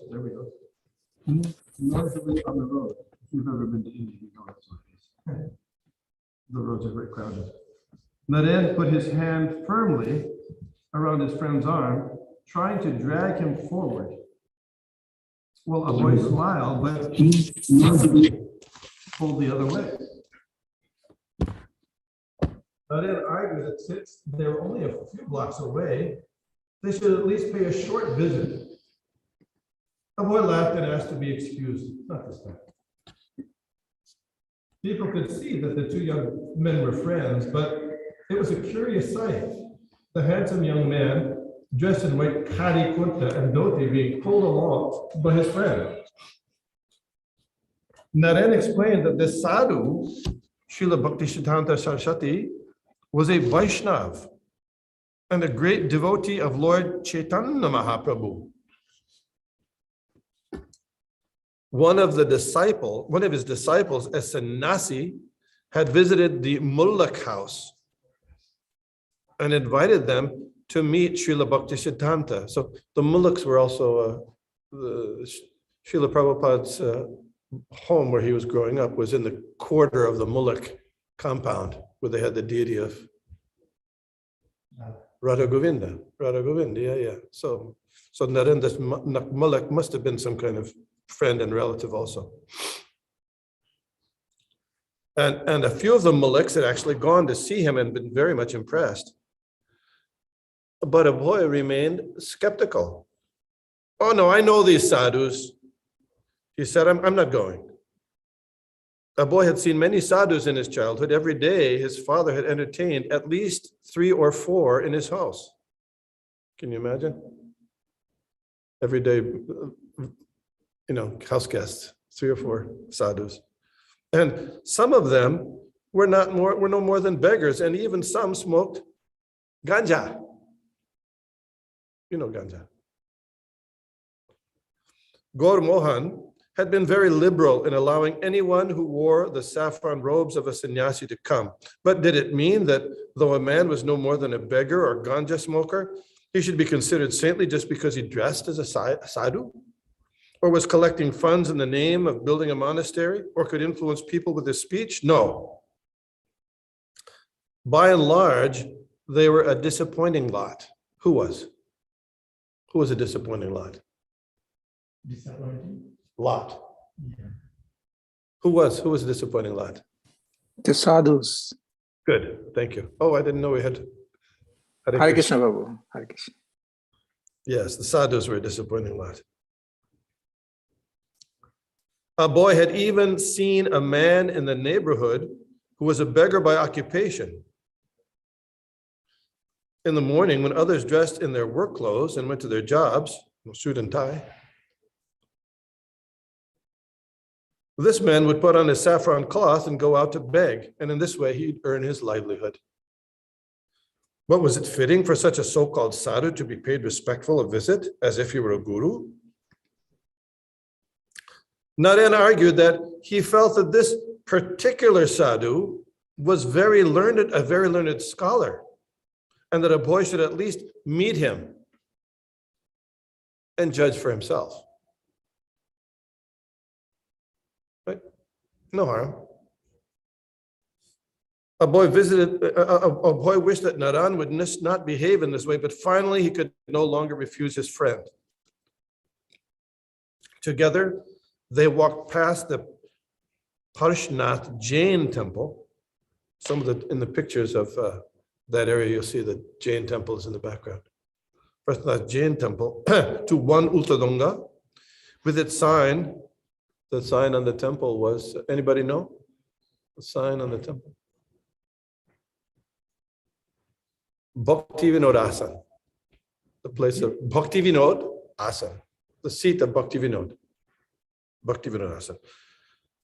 There we go. Noisily on the road. If you've ever been to India, you know it's like this. The roads are very crowded. Naren put his hand firmly around his friend's arm, trying to drag him forward. Well, a boy smiled, but he pulled the other way. Naren argued that since they were only a few blocks away, they should at least pay a short visit. The boy laughed and asked to be excused. Not this time. People could see that the two young men were friends, but it was a curious sight. The handsome young man, dressed in white khadi kurta and dhoti, being pulled along by his friend. Naren explained that this sadhu, Srila Bhaktisiddhanta Saraswati, was a Vaishnav and a great devotee of Lord Caitanya Mahaprabhu. One of his disciples, a sannyasi, had visited the Mullak house and invited them to meet Srila Bhaktisiddhanta. So the Mullaks were also Srila Prabhupada's home where he was growing up was in the quarter of the Mullak compound where they had the deity of Radha Govinda, yeah. So Narendra's Mullak must have been some kind of friend and relative also. And a few of the Mullaks had actually gone to see him and been very much impressed. But a boy remained skeptical. Oh no, I know these sadhus. He said, I'm not going. A boy had seen many sadhus in his childhood. Every day his father had entertained at least 3 or 4 in his house. Can you imagine? Every day, house guests, 3 or 4 sadhus. And some of them were no more than beggars, and even some smoked ganja. You know ganja. Gaur Mohan had been very liberal in allowing anyone who wore the saffron robes of a sannyasi to come. But did it mean that though a man was no more than a beggar or ganja smoker, he should be considered saintly just because he dressed as a sadhu? Or was collecting funds in the name of building a monastery, or could influence people with his speech? No. By and large, they were a disappointing lot. Who was? Who was a disappointing lot? Disappointing? Lot. Yeah. Who was a disappointing lot? The sadhus. Good, thank you. Oh, I didn't know we had. Hare Krishna Babu. Hare Krishna. Yes, the sadhus were a disappointing lot. A boy had even seen a man in the neighborhood who was a beggar by occupation. In the morning, when others dressed in their work clothes and went to their jobs, suit and tie, this man would put on his saffron cloth and go out to beg, and in this way he'd earn his livelihood. But was it fitting for such a so-called sadhu to be paid respectful a visit as if he were a guru? Naren argued that he felt that this particular sadhu was a very learned scholar, and that a boy should at least meet him and judge for himself. Right? No harm. A boy wished that Naren would not behave in this way, but finally he could no longer refuse his friend. Together, they walked past the Parshnath Jain temple. In the pictures of that area, you'll see the Jain temple is in the background. Parshnath Jain temple to one Ultadunga with its sign. The sign on the temple was, anybody know? The sign on the temple? Bhakti Vinod Asan. The place of Bhakti Vinod Asan. The seat of Bhakti Vinod. Bhakti Vinod Asan.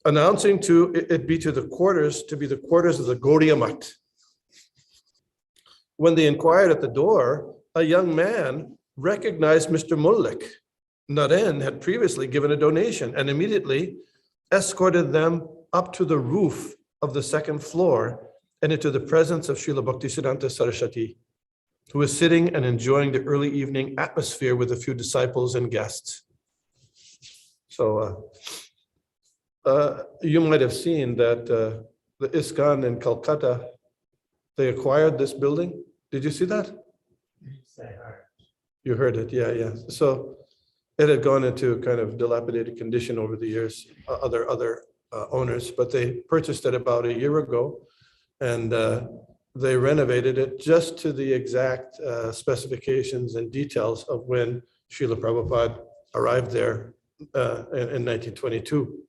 Announcing to be the quarters of the Gaudiya Math. When they inquired at the door, a young man recognized Mr. Mullik. Naren had previously given a donation and immediately escorted them up to the roof of the 2nd floor and into the presence of Srila Bhaktisiddhanta Saraswati, who was sitting and enjoying the early evening atmosphere with a few disciples and guests. So you might have seen that the ISKCON in Calcutta, they acquired this building. Did you see that? You heard it, yeah. So it had gone into kind of dilapidated condition over the years, other owners, but they purchased it about a year ago, and they renovated it just to the exact specifications and details of when Srila Prabhupada arrived there in 1922.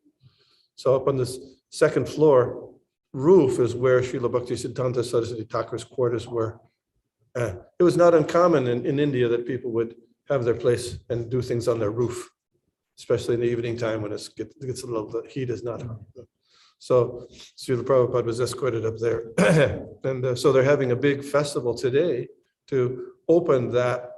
So up on this second floor roof is where Srila Bhaktisiddhanta Saraswati Thakur's quarters were. It was not uncommon in India that people would have their place and do things on their roof, especially in the evening time when it gets a little, the heat is not. So Srila Prabhupada was escorted up there. And so they're having a big festival today to open that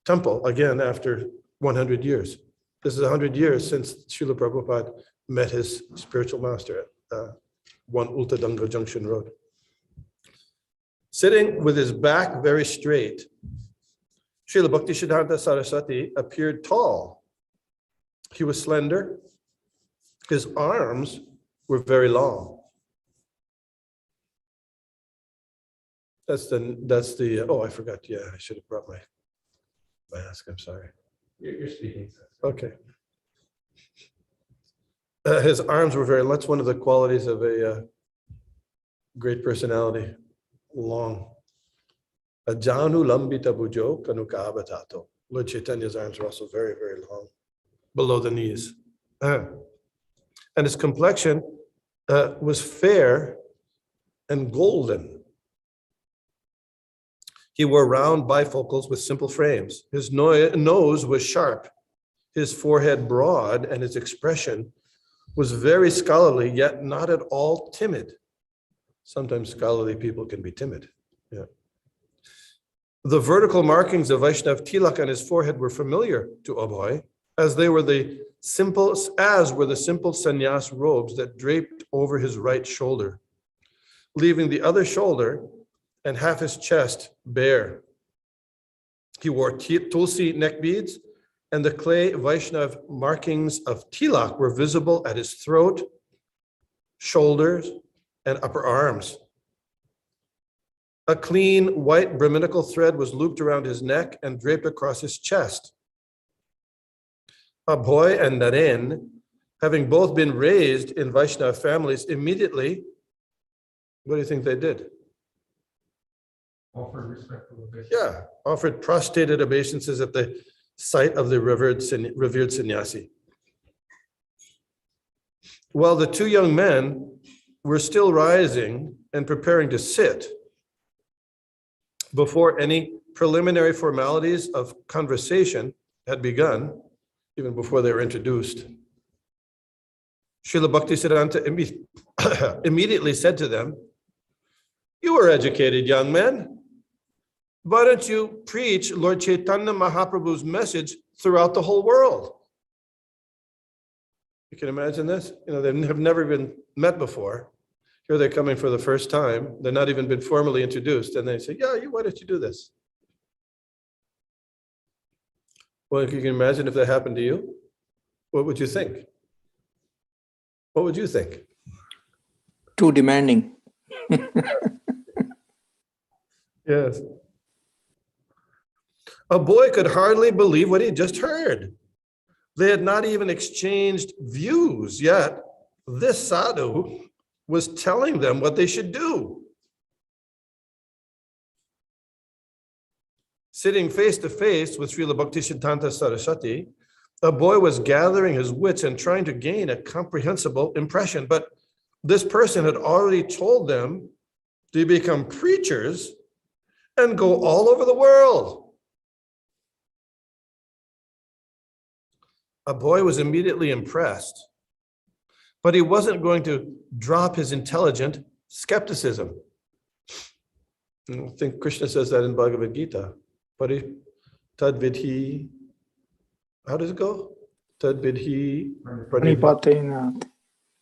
temple again after 100 years. This is 100 years since Srila Prabhupada met his spiritual master at 1 Ultadanga Junction Road. Sitting with his back very straight, Srila Bhaktisiddhanta Saraswati appeared tall. He was slender. His arms were very long. That's the oh, I forgot. Yeah, I should have brought my mask. I'm sorry. You're speaking. Okay. His arms were very, that's one of the qualities of a great personality. Long. Ajanu lambita bujo kanuka abatato. Lord Chaitanya's arms were also very, very long, below the knees. And his complexion was fair and golden. He wore round bifocals with simple frames. His nose was sharp, his forehead broad, and his expression was very scholarly, yet not at all timid. Sometimes scholarly people can be timid. Yeah. The vertical markings of Vaishnav tilak on his forehead were familiar to Abhay, as were the simple sannyas robes that draped over his right shoulder, leaving the other shoulder and half his chest bare. He wore tulsi neck beads, and the clay Vaishnav markings of tilak were visible at his throat, shoulders, and upper arms. A clean white brahminical thread was looped around his neck and draped across his chest. Abhay and Naren, having both been raised in Vaishnava families, immediately, what do you think they did? Offer respectful obeisance. Yeah, offered prostrated obeisances at the sight of the revered sannyasi. While the two young men were still rising and preparing to sit, before any preliminary formalities of conversation had begun, even before they were introduced, Srila Bhaktisiddhanta immediately said to them, "You are educated young men. Why don't you preach Lord Chaitanya Mahaprabhu's message throughout the whole world?" You can imagine this? They have never been met before. Here they're coming for the first time. They're not even been formally introduced. And they say, "Yeah, why don't you do this?" Well, if you can imagine if that happened to you, what would you think? What would you think? Too demanding. Yes. A boy could hardly believe what he just heard. They had not even exchanged views yet. This sadhu was telling them what they should do. Sitting face to face with Srila Bhaktisiddhanta Saraswati, a boy was gathering his wits and trying to gain a comprehensible impression. But this person had already told them to become preachers and go all over the world. A boy was immediately impressed, but he wasn't going to drop his intelligent skepticism. I think Krishna says that in Bhagavad Gita. Pari tadvidhi, how does it go? Tadvidhi Pranipatena.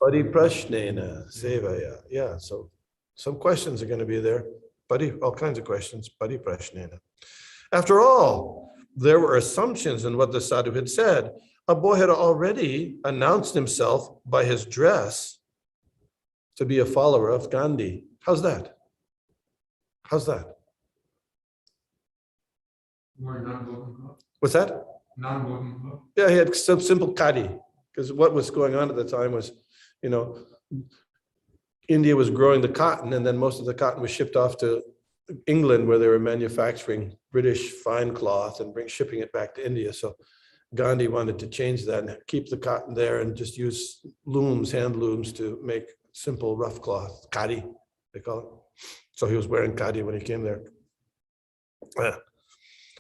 pariprashnena sevaya. Yeah, so some questions are going to be there. All kinds of questions. Pariprashnena. After all, there were assumptions in what the sadhu had said. A boy had already announced himself by his dress to be a follower of Gandhi. How's that? How's that? More non-voting club. What's that? Non-voting club. Yeah, he had some simple khadi, because what was going on at the time was, India was growing the cotton, and then most of the cotton was shipped off to England, where they were manufacturing British fine cloth and shipping it back to India. So Gandhi wanted to change that and keep the cotton there and just use looms, hand looms, to make simple rough cloth, khadi, they call it. So he was wearing khadi when he came there.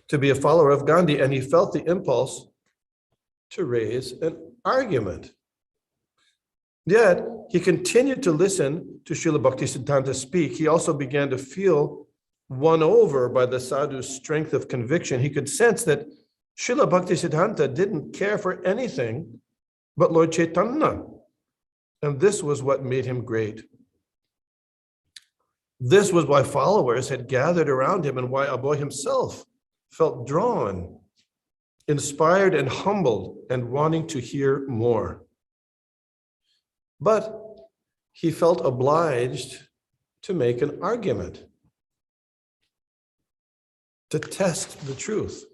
To be a follower of Gandhi, and he felt the impulse to raise an argument. Yet, he continued to listen to Srila Bhaktisiddhanta speak. He also began to feel won over by the sadhu's strength of conviction. He could sense that Srila Bhaktisiddhanta didn't care for anything but Lord Caitanya. And this was what made him great. This was why followers had gathered around him, and why Abhay himself felt drawn, inspired and humbled, and wanting to hear more. But he felt obliged to make an argument, to test the truth.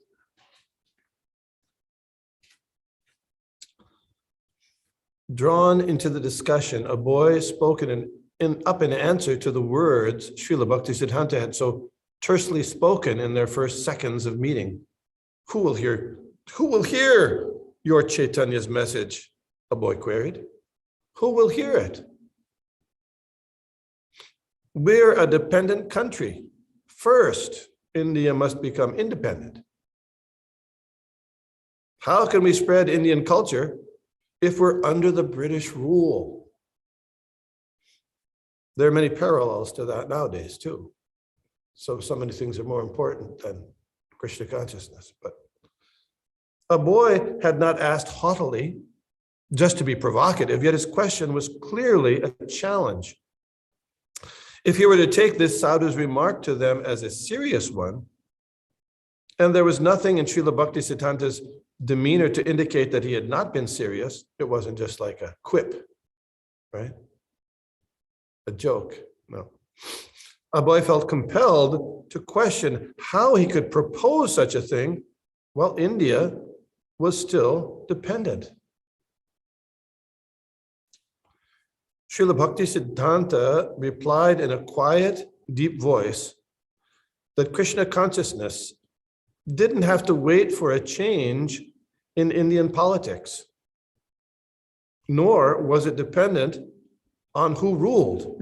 Drawn into the discussion, Abhay spoke up in answer to the words Srila Bhaktisiddhanta had so tersely spoken in their first seconds of meeting. Who will hear your Chaitanya's message? Abhay queried. Who will hear it? We're a dependent country. First, India must become independent. How can we spread Indian culture if we're under the British rule? There are many parallels to that nowadays too. So many things are more important than Krishna consciousness. But Abhay had not asked haughtily, just to be provocative, yet his question was clearly a challenge. If he were to take this sadhu's remark to them as a serious one, and there was nothing in Srila Bhaktisiddhanta's demeanor to indicate that he had not been serious, it wasn't just like a quip, right? A joke, no. Abhay felt compelled to question how he could propose such a thing while India was still dependent. Srila Bhaktisiddhanta replied in a quiet, deep voice that Krishna consciousness didn't have to wait for a change in Indian politics, nor was it dependent on who ruled.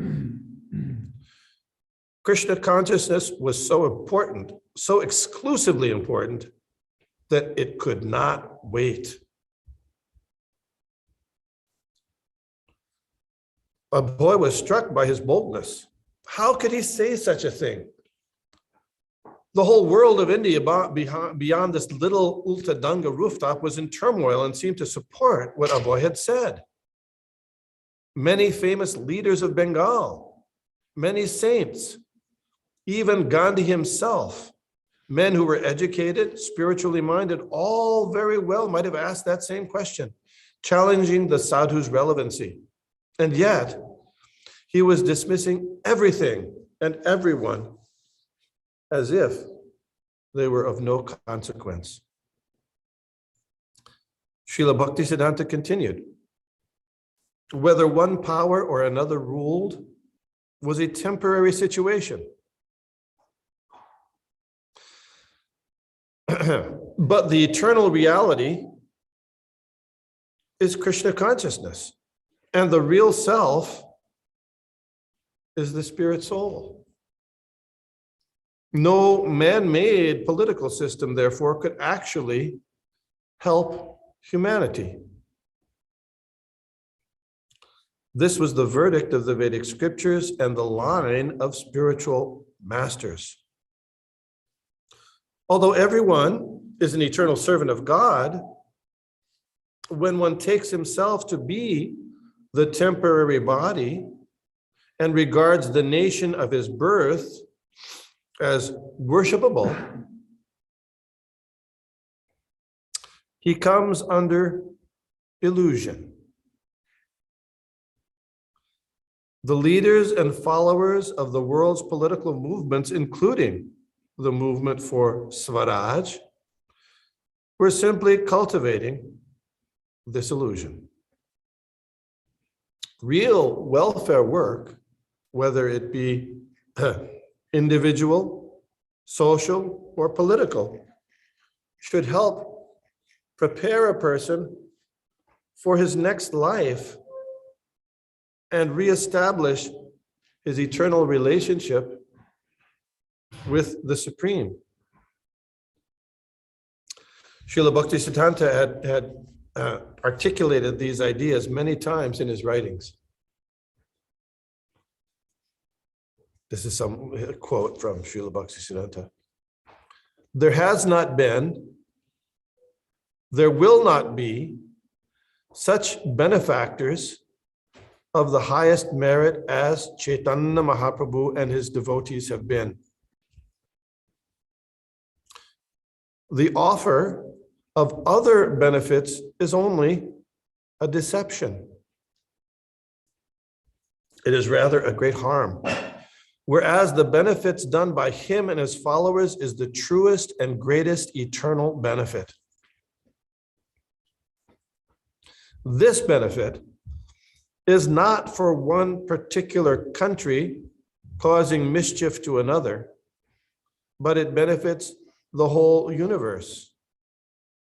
Krishna consciousness was so important, so exclusively important, that it could not wait. Abhay was struck by his boldness. How could he say such a thing? The whole world of India beyond this little Ultadanga rooftop was in turmoil and seemed to support what Abhay had said. Many famous leaders of Bengal, many saints, even Gandhi himself, men who were educated, spiritually minded, all very well might have asked that same question, challenging the sadhu's relevancy. And yet, he was dismissing everything and everyone as if they were of no consequence. Srila Bhaktisiddhanta continued, whether one power or another ruled was a temporary situation. But the eternal reality is Krishna consciousness. And the real self is the spirit soul. No man-made political system, therefore, could actually help humanity. This was the verdict of the Vedic scriptures and the line of spiritual masters. Although everyone is an eternal servant of God, when one takes himself to be the temporary body and regards the nation of his birth as worshipable, he comes under illusion. The leaders and followers of the world's political movements, including the movement for Swaraj, were simply cultivating this illusion. Real welfare work, whether it be individual, social, or political, should help prepare a person for his next life and reestablish his eternal relationship with the Supreme. Srila Bhaktisiddhanta had articulated these ideas many times in his writings. This is some quote from Srila Bhaktisiddhanta. There has not been, there will not be such benefactors of the highest merit as Caitanya Mahaprabhu and his devotees have been. The offer of other benefits is only a deception. It is rather a great harm. Whereas the benefits done by him and his followers is the truest and greatest eternal benefit. This benefit is not for one particular country causing mischief to another, but it benefits the whole universe.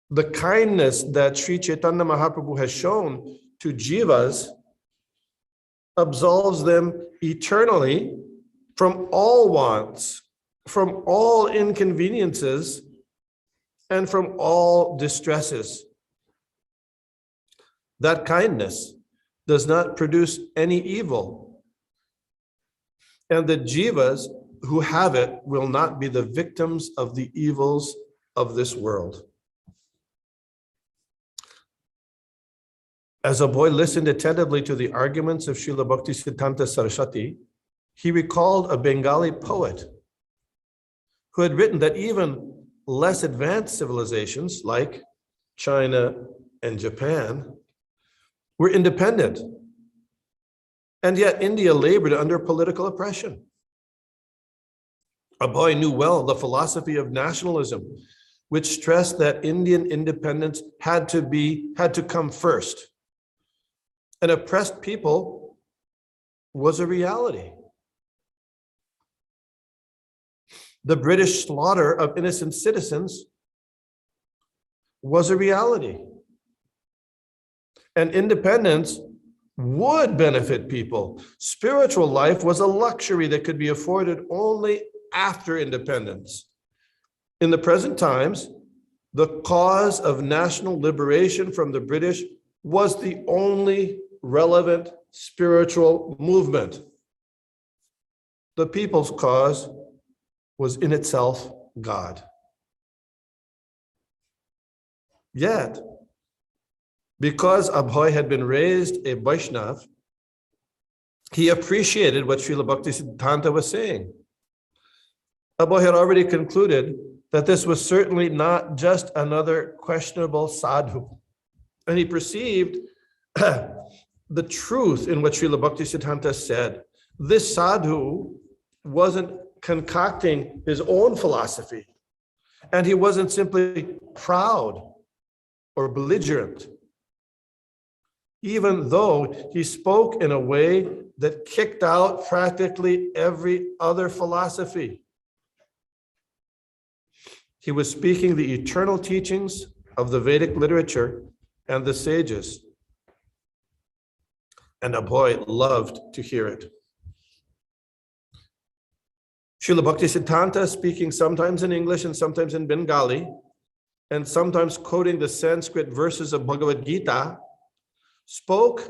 The kindness that Sri Caitanya Mahaprabhu has shown to jivas absolves them eternally from all wants, from all inconveniences, and from all distresses. That kindness does not produce any evil, and the jivas who have it will not be the victims of the evils of this world. As a boy listened attentively to the arguments of Srila Bhaktisiddhanta Saraswati, he recalled a Bengali poet who had written that even less advanced civilizations like China and Japan were independent, and yet India labored under political oppression. A boy knew well the philosophy of nationalism, which stressed that Indian independence had to come first. An oppressed people was a reality. The British slaughter of innocent citizens was a reality. And independence would benefit people. Spiritual life was a luxury that could be afforded only after independence. In the present times, the cause of national liberation from the British was the only relevant spiritual movement. The people's cause was in itself God. Yet, because Abhay had been raised a Vaishnav, he appreciated what Srila Bhaktisiddhanta was saying. Abhay had already concluded that this was certainly not just another questionable sadhu. And he perceived the truth in what Srila Bhaktisiddhanta said. This sadhu wasn't concocting his own philosophy, and he wasn't simply proud or belligerent, even though he spoke in a way that kicked out practically every other philosophy. He was speaking the eternal teachings of the Vedic literature and the sages. And Abhay loved to hear it. Srila Bhaktisiddhanta, speaking sometimes in English and sometimes in Bengali, and sometimes quoting the Sanskrit verses of Bhagavad Gita, spoke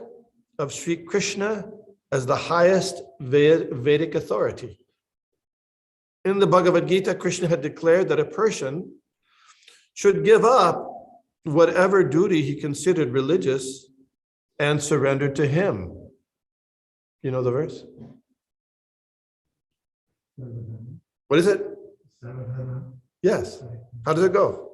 of Sri Krishna as the highest Vedic authority. In the Bhagavad Gita, Krishna had declared that a person should give up whatever duty he considered religious and surrender to him. You know the verse? What is it? Yes. How does it go?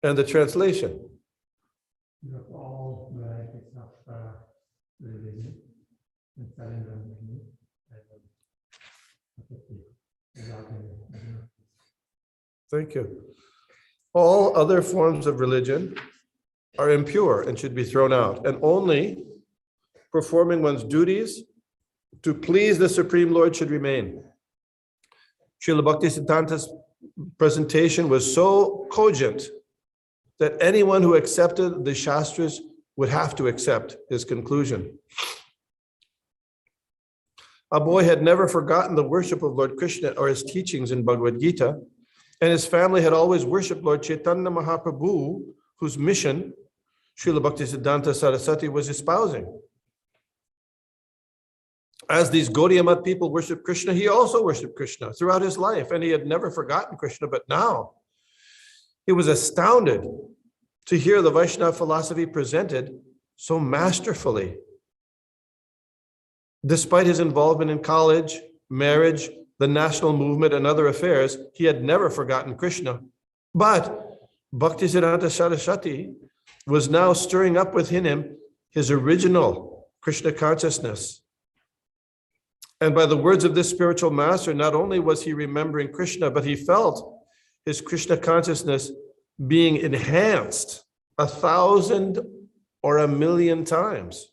And the translation. All varieties of religion and surrender. Thank you. All other forms of religion are impure and should be thrown out, and only performing one's duties to please the Supreme Lord should remain. Srila Bhaktisiddhanta's presentation was so cogent that anyone who accepted the Shastras would have to accept his conclusion. A boy had never forgotten the worship of Lord Krishna or his teachings in Bhagavad Gita, and his family had always worshipped Lord Caitanya Mahaprabhu, whose mission Srila Bhaktisiddhanta Saraswati was espousing. As these Gaudiya Math people worship Krishna, he also worshiped Krishna throughout his life, and he had never forgotten Krishna, but now he was astounded to hear the Vaishnava philosophy presented so masterfully. Despite his involvement in college, marriage, the national movement, and other affairs, he had never forgotten Krishna. But Bhaktisiddhanta Saraswati was now stirring up within him his original Krishna consciousness. And by the words of this spiritual master, not only was he remembering Krishna, but he felt his Krishna consciousness being enhanced 1,000 or 1,000,000 times.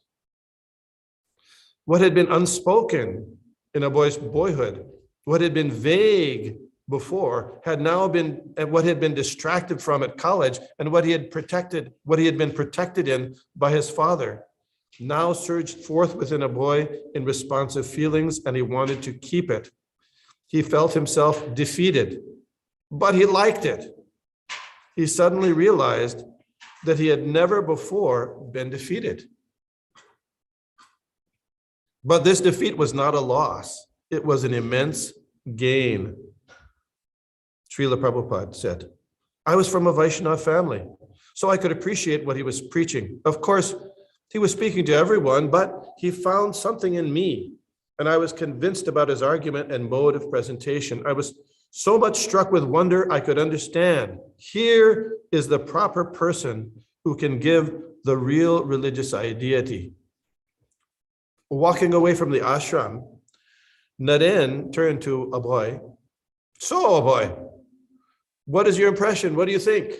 What had been unspoken in a boy's boyhood, what had been vague before, had now been, and what had been distracted from at college, and what he had been protected in by his father, now surged forth within a boy in responsive feelings, and he wanted to keep it. He felt himself defeated, but he liked it. He suddenly realized that he had never before been defeated. But this defeat was not a loss. It was an immense gain. Srila Prabhupada said, I was from a Vaishnava family, so I could appreciate what he was preaching. Of course, he was speaking to everyone, but he found something in me, and I was convinced about his argument and mode of presentation. I was so much struck with wonder, I could understand. Here is the proper person who can give the real religious ideity. Walking away from the ashram, Naren turned to Abhay. So, Abhay, what is your impression? What do you think?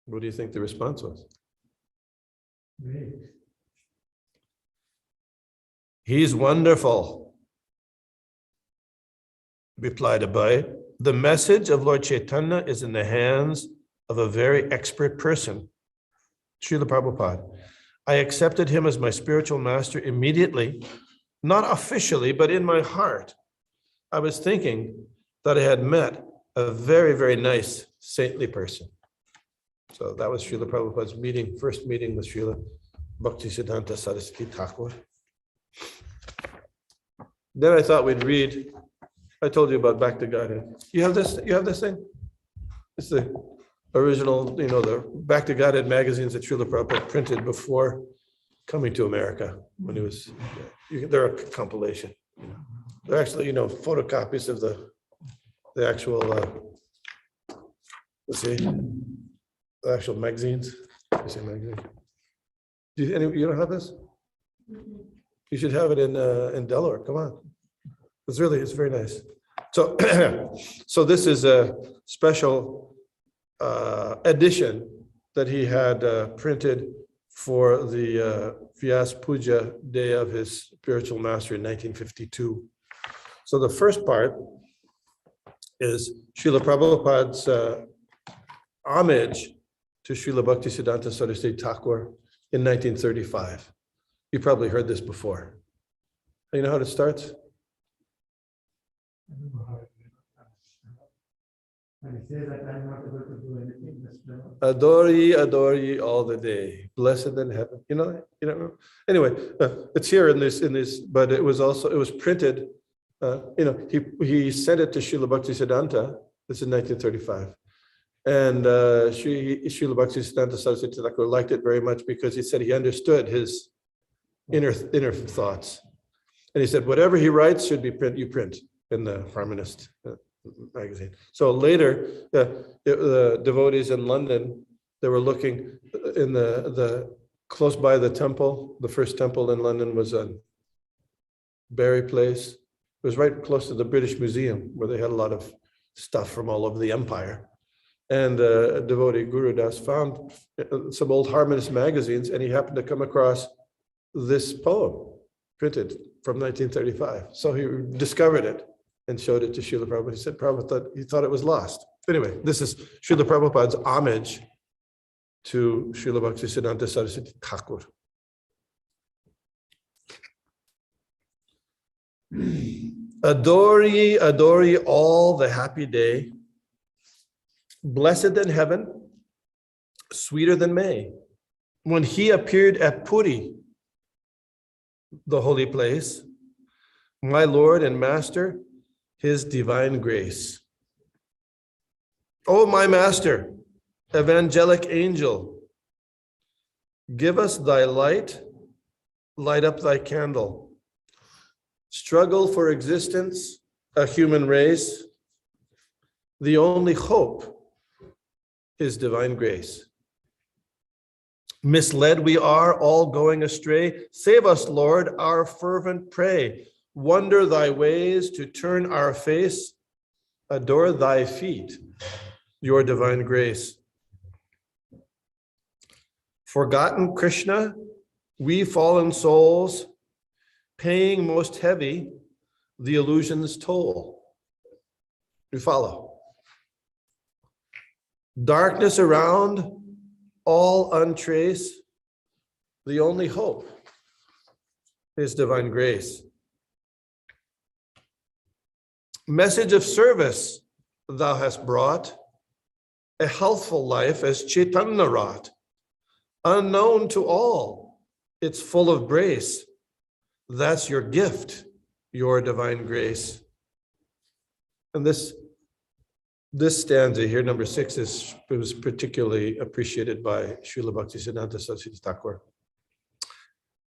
What do you think the response was? Great. He's wonderful, replied Abhay. The message of Lord Chaitanya is in the hands of a very expert person, Srila Prabhupada. I accepted him as my spiritual master immediately, not officially, but in my heart. I was thinking that I had met a very, very nice, saintly person. So that was Srila Prabhupada's first meeting with Srila Bhaktisiddhanta Saraswati Thakur. Then I thought we'd read, I told you about Back to Godhead. You have this thing? It's the original, the Back to Godhead magazines that Srila Prabhupada printed before coming to America when he was, they're a compilation. They're actually, photocopies of the actual, the actual magazines. Magazine. You don't have this? You should have it in Delaware. Come on. It's very nice. So, so this is a special edition that he had printed for the Vyas Puja day of his spiritual master in 1952. So the first part is Srila Prabhupada's homage to Srila Bhaktisiddhanta Saraswati Thakur in 1935. You probably heard this before. You know how it starts? I don't know how it and he says that I'm not able to do anything. Adore ye all the day, blessed in heaven. You know. Anyway, it's here in this, but it was printed. He sent it to Srila Bhaktisiddhanta. This is 1935, and Srila Bhaktisiddhanta Saraswati Thakur liked it very much because he said he understood his inner thoughts. And he said, whatever he writes should be you print in the Harmonist magazine. So later, the devotees in London, they were looking in the close by the temple. The first temple in London was a Barry Place. It was right close to the British Museum, where they had a lot of stuff from all over the empire. And a devotee, Guru Das, found some old Harmonist magazines, and he happened to come across this poem printed from 1935. So he discovered it and showed it to Srila Prabhupada. He said he thought it was lost. Anyway, this is Srila Prabhupada's homage to Srila Bhaktisiddhanta Saraswati Thakur. Adore ye all the happy day, blessed than heaven, sweeter than May, when he appeared at Puri, the holy place, my Lord and Master, his divine grace. O my Master, evangelic angel, give us thy light, light up thy candle. Struggle for existence, a human race. The only hope is divine grace. Misled we are, all going astray. Save us, Lord, our fervent pray. Wonder thy ways to turn our face. Adore thy feet, your divine grace. Forgotten Krishna, we fallen souls, paying most heavy the illusion's toll. You follow? Darkness around, all untrace, the only hope is divine grace. Message of service thou hast brought, a healthful life as Caitanya wrought, unknown to all, it's full of grace. That's your gift, your divine grace. And this stanza here, number 6, was particularly appreciated by Srila Bhaktisiddhanta Saraswati Thakur.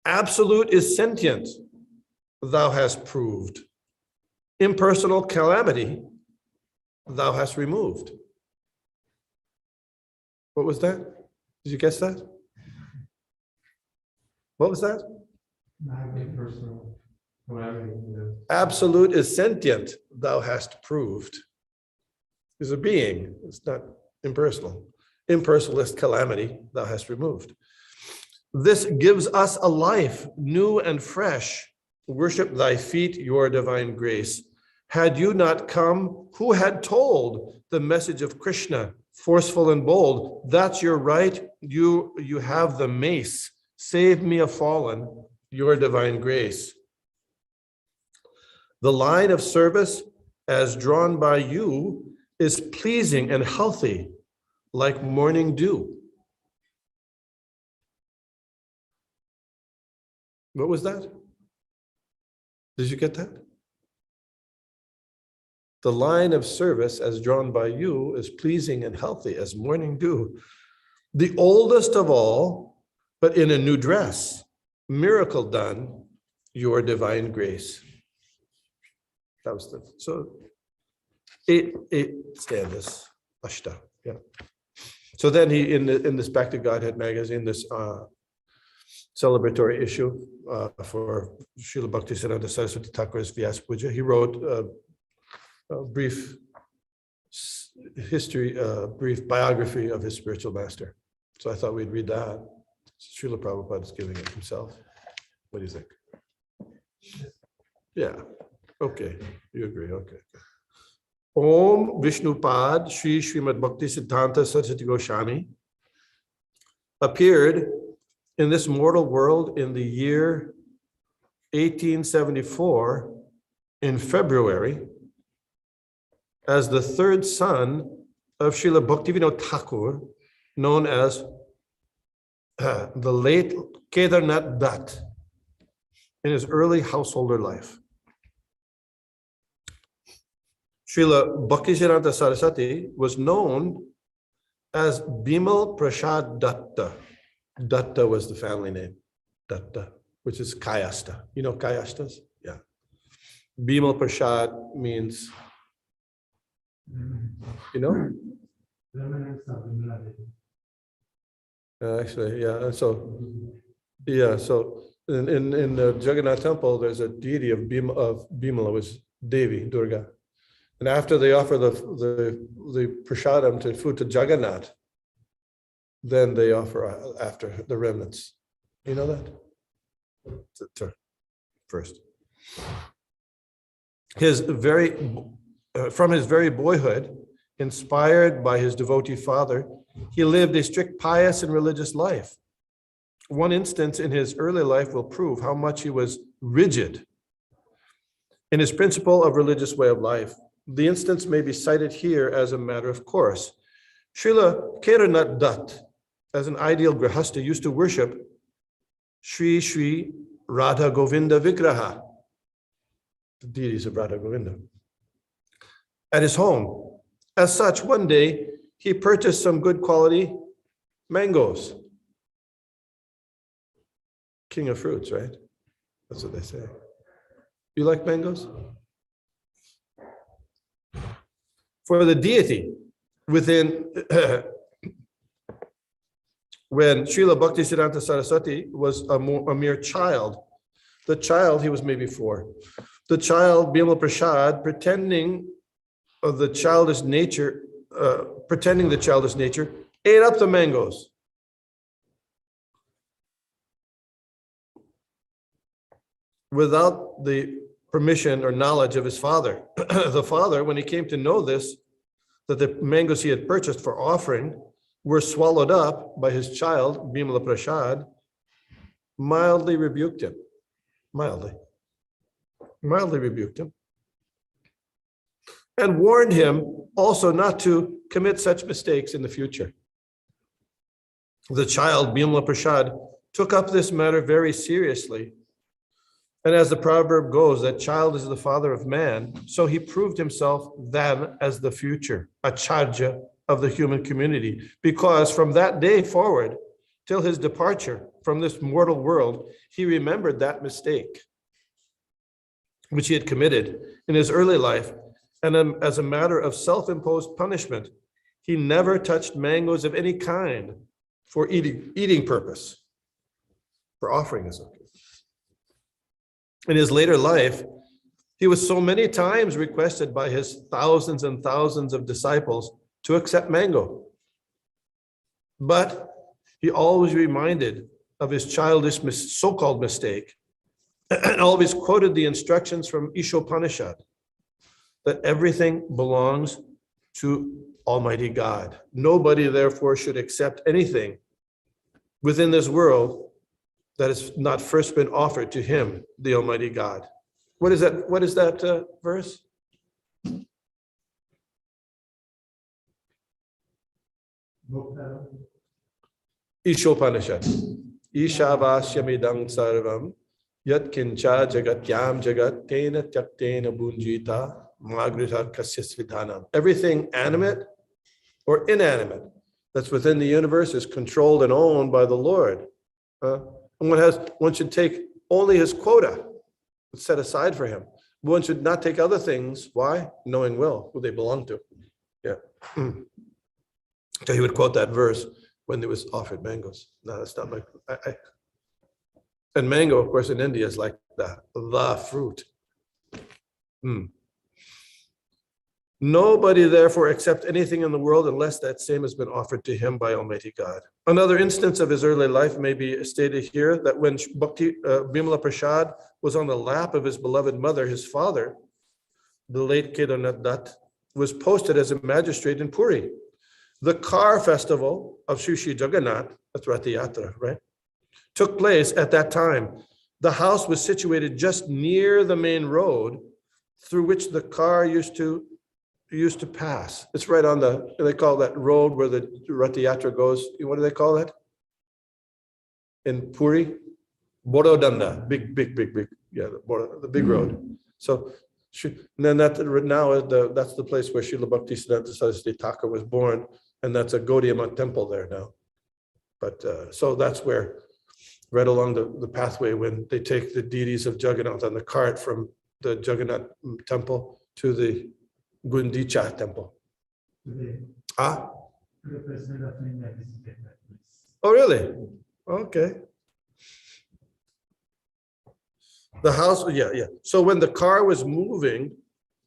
Absolute is sentient, thou hast proved. Impersonal calamity, thou hast removed. What was that? Did you guess that? What was that? Impersonal calamity. Absolute is sentient, thou hast proved. Is a being, it's not impersonal. Impersonal is calamity, thou hast removed. This gives us a life new and fresh. Worship thy feet, your divine grace. Had you not come, who had told the message of Krishna, forceful and bold? That's your right, you have the mace. Save me a fallen, your divine grace. The line of service, as drawn by you, is pleasing and healthy, like morning dew. What was that? Did you get that? The line of service, as drawn by you, is pleasing and healthy as morning dew. The oldest of all, but in a new dress, miracle done, your divine grace. That was so 8 stanzas, ashta, yeah. So then he, in this Back to Godhead magazine, this celebratory issue for Srila Bhaktisiddhanta Saraswati Thakur's Vyas Puja, he wrote a brief history, brief biography of his spiritual master. So I thought we'd read that. Srila Prabhupada is giving it himself. What do you think? Yeah. Okay. You agree. Okay. Om Vishnupad Sri Srimad Bhaktisiddhanta Saraswati Goswami appeared in this mortal world in the year 1874 in February as the third son of Srila Bhaktivinoda Thakur, known as the late Kedarnath Dutt, in his early householder life. Srila Bhaktisiddhanta Saraswati was known as Bimal Prasad Datta. Datta was the family name. Datta. which is Kayasta. You know Kayastas? Yeah. Bimal Prashad means, you know? Remnants of Vimla Devi. Actually, yeah. And so, yeah. So in the Jagannath temple, there's a deity of Bimala, which is Devi, Durga. And after they offer the prasadam to food to Jagannath, then they offer after the remnants. You know that? First. From his very boyhood, inspired by his devotee father, he lived a strict pious and religious life. One instance in his early life will prove how much he was rigid in his principle of religious way of life. The instance may be cited here as a matter of course. Srila Kedarnath Dutt, as an ideal grihasta, used to worship Sri Sri Radha Govinda Vigraha, the deities of Radha Govinda, at his home. As such, one day he purchased some good quality mangoes. King of fruits, right? That's what they say. You like mangoes? For the deity within, when Srila Bhaktisiddhanta Saraswati was a mere child, the child, he was maybe 4, the child, Bimal Prashad, pretending the childish nature, ate up the mangoes. Without the permission or knowledge of his father. The father, when he came to know this, that the mangoes he had purchased for offering were swallowed up by his child, Bimala Prashad, mildly rebuked him. Mildly rebuked him. And warned him also not to commit such mistakes in the future. The child, Bimala Prashad, took up this matter very seriously. And as the proverb goes, that child is the father of man, so he proved himself then as the future acharya of the human community, because from that day forward till his departure from this mortal world, he remembered that mistake which he had committed in his early life, and as a matter of self-imposed punishment, he never touched mangoes of any kind for eating purpose. For offering is okay. In his later life, he was so many times requested by his thousands and thousands of disciples to accept mango. But he always reminded of his childish so-called mistake and always quoted the instructions from Ishopanishad that everything belongs to Almighty God. Nobody, therefore, should accept anything within this world that has not first been offered to him, the Almighty God. What is that? What is that verse? Ishopanishad. Ishavashyamidang sarvam yat kincha jagatyam jagat tena tyaktena bunjita magrita kasya svidhanam. Everything animate or inanimate that's within the universe is controlled and owned by the Lord. One should take only his quota set aside for him. One should not take other things. Why? Knowing well who they belong to. Yeah. So he would quote that verse when there was offered mangoes. No, that's not like. And mango, of course, in India is like the fruit. Nobody, therefore, accept anything in the world unless that same has been offered to him by Almighty God. Another instance of his early life may be stated here, that when Bimala Prashad was on the lap of his beloved mother, his father, the late Kedarnath Dutt, was posted as a magistrate in Puri. The car festival of Sri Sri Jagannath, that's Rath Yatra, right, took place at that time. The house was situated just near the main road through which the car used to pass. It's right on they call that road where the Rath Yatra goes. What do they call that? In Puri? Borodanda, big. Yeah, the big road. So, and then that's the place where Srila Bhaktisiddhanta Saraswati Thakur was born, and that's a Gaudiya temple there now. But so that's where right along the pathway when they take the deities of Jagannath on the cart from the Jagannath temple to the Gundicha temple. Today, Ah, the President of India visited that place. oh, really? Okay. The house, yeah. So when the car was moving,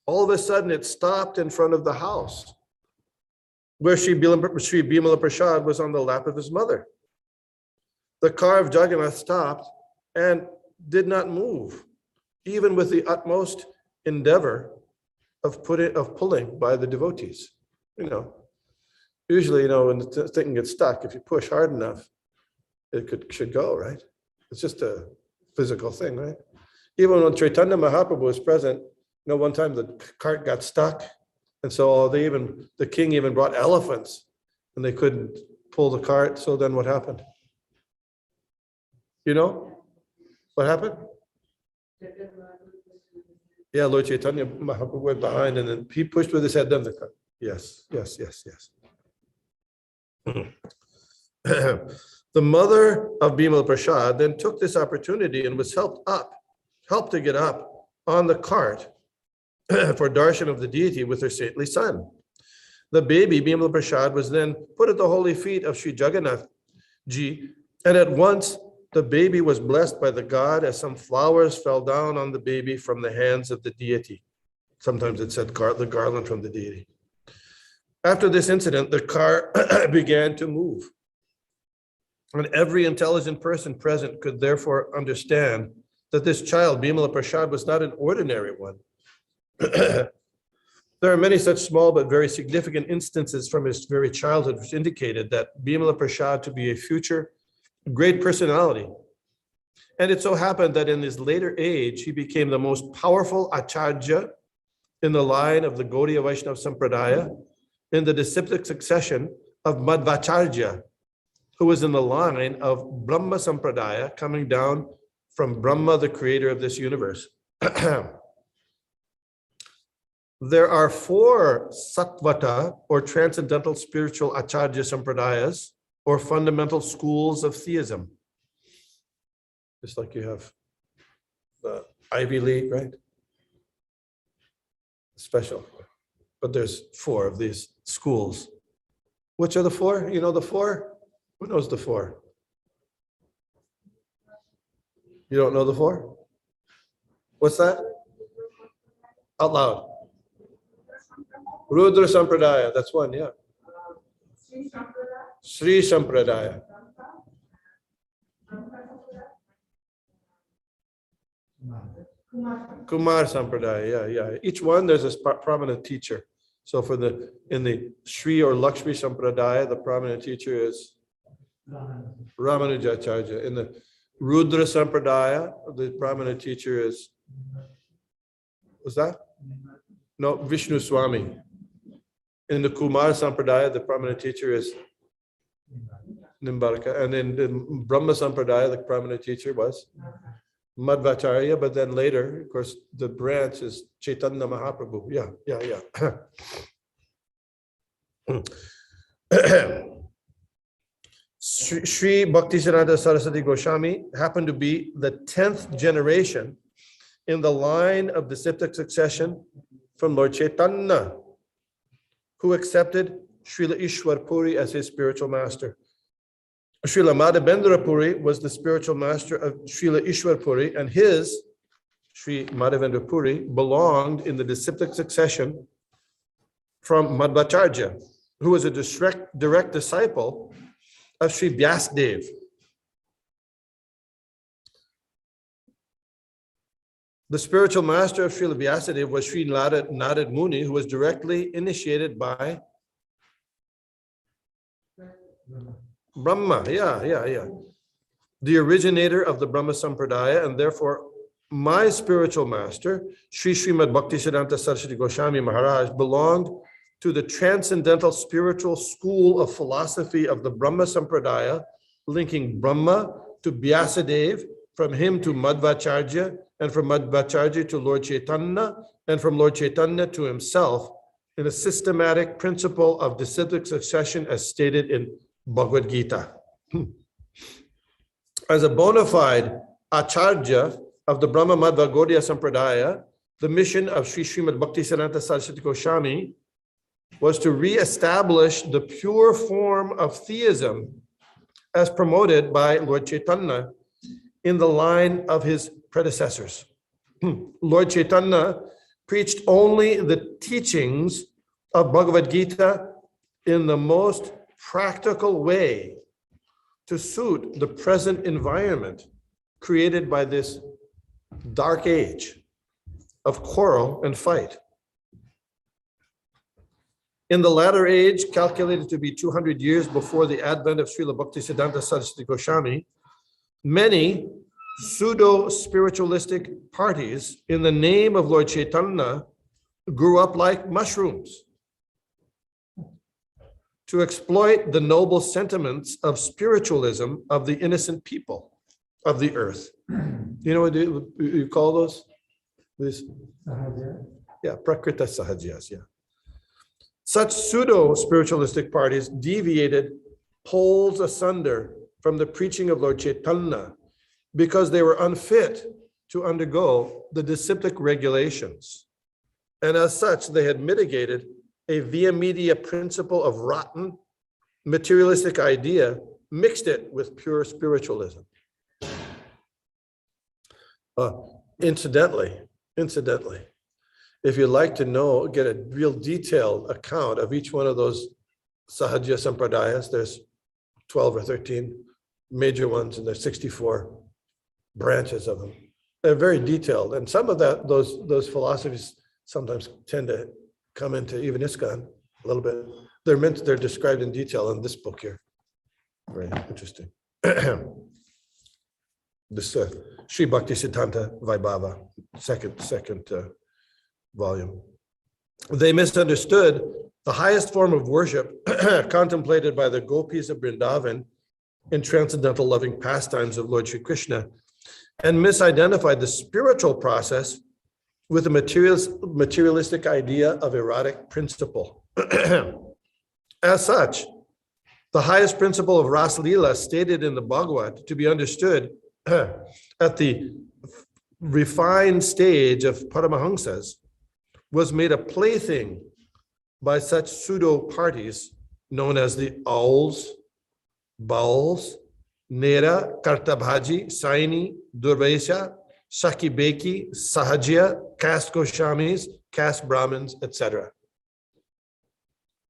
all of a sudden it stopped in front of the house where Sri Bimala Prasad was on the lap of his mother. The car of Jagannath stopped and did not move, even with the utmost endeavor of pulling by the devotees. Usually, when the thing gets stuck, if you push hard enough, it should go, right? It's just a physical thing, right? Even when Chaitanya Mahaprabhu was present, one time the cart got stuck, and so the king even brought elephants, and they couldn't pull the cart. So then what happened? What happened? Yeah, Lord Chaitanya Mahaprabhu went behind, and then he pushed with his head down the cart. Yes. The mother of Bimala Prasad then took this opportunity and was helped to get up on the cart for darshan of the deity with her saintly son. The baby, Bimala Prasad, was then put at the holy feet of Sri Jagannath Ji, and at once the baby was blessed by the god as some flowers fell down on the baby from the hands of the deity. Sometimes it said the garland from the deity. After this incident, the car began to move. And every intelligent person present could therefore understand that this child, Bimala Prasad, was not an ordinary one. There are many such small but very significant instances from his very childhood which indicated that Bimala Prasad to be a future great personality. And it so happened that in his later age, he became the most powerful acharya in the line of the Gaudiya Vaishnava Sampradaya in the disciplic succession of Madhvacharya, who was in the line of Brahma Sampradaya, coming down from Brahma, the creator of this universe. There are 4 sattvata, or transcendental spiritual acharya sampradayas, or fundamental schools of theism. Just like you have the Ivy League, right? Special. But there's 4 of these schools. Which are the 4? You know the 4? Who knows the 4? You don't know the 4? What's that? Out loud. Rudra Sampradaya, that's one, yeah. Sri Sampradaya. Kumar Sampradaya, yeah. Each one, there's a prominent teacher. So in the Sri or Lakshmi Sampradaya, the prominent teacher is Ramanujacharya. In the Rudra Sampradaya, the prominent teacher is, what's that? No, Vishnu Swami. In the Kumar Sampradaya, the prominent teacher is Nimbarka. And in the Brahma Sampradaya, the prominent teacher was Madhvacharya. But then later, of course, the branch is Chaitanya Mahaprabhu. Yeah. Sri Bhaktisiddhanta Saraswati Goswami happened to be the 10th generation in the line of disciplic succession from Lord Chaitanya, who accepted Srila Ishwar Puri as his spiritual master. Srila Madhavendra Puri was the spiritual master of Srila Ishwar Puri, and his, Sri Madhavendra Puri, belonged in the disciplic succession from Madhvacharya, who was a direct disciple of Sri Vyasadeva. The spiritual master of Srila Vyasadeva was Sri Narad Muni, who was directly initiated by Brahma. Yeah. The originator of the Brahma Sampradaya, and therefore my spiritual master, Sri Srimad Bhaktisiddhanta Saraswati Goswami Maharaj, belonged to the transcendental spiritual school of philosophy of the Brahma Sampradaya, linking Brahma to Vyasadeva, from him to Madhvacharya, and from Madhvacharya to Lord Chaitanya, and from Lord Chaitanya to himself, in a systematic principle of disciplic succession as stated in Bhagavad Gita. As a bona fide acharya of the Brahma Madhva Gaudiya Sampradaya, the mission of Sri Srimad Bhaktisiddhanta Saraswati Goswami was to re-establish the pure form of theism as promoted by Lord Chaitanya in the line of his predecessors. Lord Chaitanya preached only the teachings of Bhagavad Gita in the most practical way to suit the present environment created by this dark age of quarrel and fight. In the latter age, calculated to be 200 years before the advent of Srila Bhaktisiddhanta Saraswati Goswami, many pseudo-spiritualistic parties in the name of Lord Chaitanya grew up like mushrooms to exploit the noble sentiments of spiritualism of the innocent people of the earth. You know what you call those? This, yeah, Prakrita Sahajas, yeah. Such pseudo-spiritualistic parties deviated poles asunder from the preaching of Lord Chaitanya because they were unfit to undergo the disciplic regulations. And as such, they had mitigated a via media principle of rotten materialistic idea, mixed it with pure spiritualism. Incidentally, if you'd like to know, get a real detailed account of each one of those Sahaja Sampradayas, there's 12 or 13 major ones, and there's 64 branches of them. They're very detailed, and some of those philosophies sometimes tend to come into even ISKCON a little bit. They're described in detail in this book here. Very interesting. This Sri Bhaktisiddhanta Vaibhava, second volume. They misunderstood the highest form of worship contemplated by the gopis of Vrindavan in transcendental loving pastimes of Lord Shri Krishna, and misidentified the spiritual process with the materialistic idea of erotic principle. As such, the highest principle of Ras Lila stated in the Bhagavad to be understood at the refined stage of Paramahamsas was made a plaything by such pseudo parties known as the owls, bowls, Nera, Kartabhaji, Saini, Durvaisha, Shakibeki, Sahajya, caste Goswamis, caste Brahmins, etc.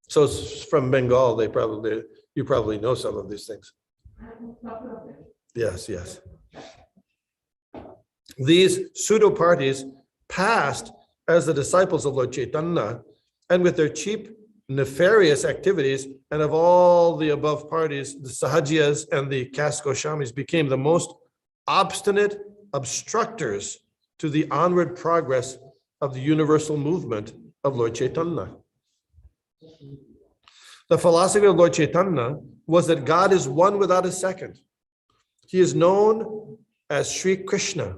So it's from Bengal, you probably know some of these things. Yes. These pseudo parties passed as the disciples of Lord Chaitanya, and with their cheap, nefarious activities, and of all the above parties, the Sahajias and the caste Goswamis became the most obstinate obstructors to the onward progress of the universal movement of Lord Chaitanya. The philosophy of Lord Chaitanya was that God is one without a second. He is known as Sri Krishna,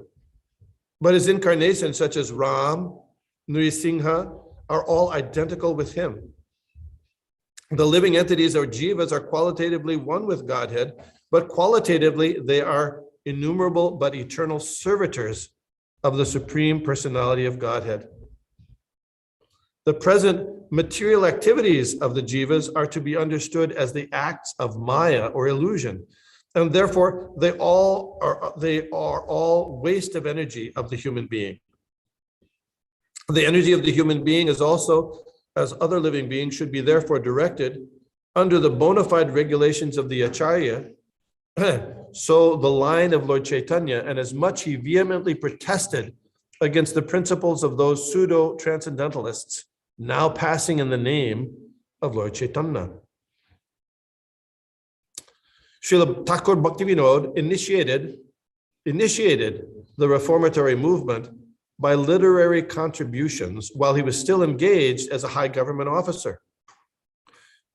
but his incarnations such as Ram, Nrisingha are all identical with him. The living entities or jivas are qualitatively one with Godhead, but qualitatively they are innumerable but eternal servitors of the Supreme Personality of Godhead. The present material activities of the jivas are to be understood as the acts of Maya or illusion, and therefore they are all waste of energy of the human being. The energy of the human being is also, as other living beings, should be therefore directed under the bona fide regulations of the Acharya, so the line of Lord Chaitanya, and as much he vehemently protested against the principles of those pseudo-transcendentalists now passing in the name of Lord Chaitanya. Srila Thakur Bhaktivinoda initiated the reformatory movement by literary contributions while he was still engaged as a high government officer.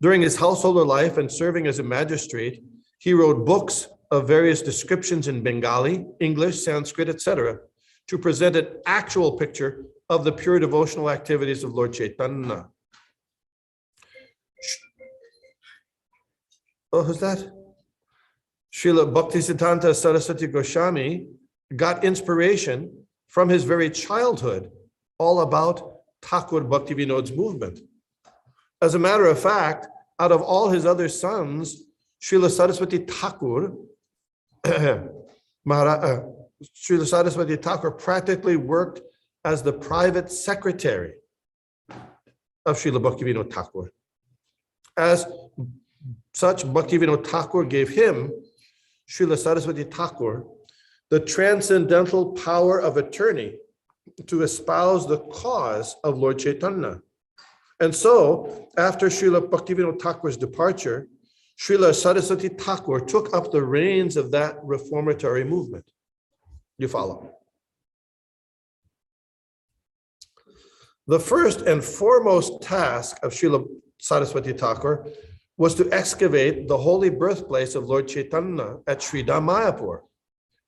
During his householder life and serving as a magistrate, he wrote books of various descriptions in Bengali, English, Sanskrit, etc., to present an actual picture of the pure devotional activities of Lord Chaitanya. Oh, who's that? Srila Bhaktisiddhanta Saraswati Goswami got inspiration from his very childhood all about Thakur Bhaktivinod's movement. As a matter of fact, out of all his other sons, Srila Saraswati Thakur, Srila Saraswati Thakur practically worked as the private secretary of Srila Bhaktivinod Thakur. As such, Bhaktivinod Thakur gave him, Srila Saraswati Thakur, the transcendental power of attorney to espouse the cause of Lord Chaitanya. And so, after Srila Bhaktivinod Thakur's departure, Srila Saraswati Thakur took up the reins of that reformatory movement. You follow? The first and foremost task of Srila Saraswati Thakur was to excavate the holy birthplace of Lord Chaitanya at Sridham Mayapur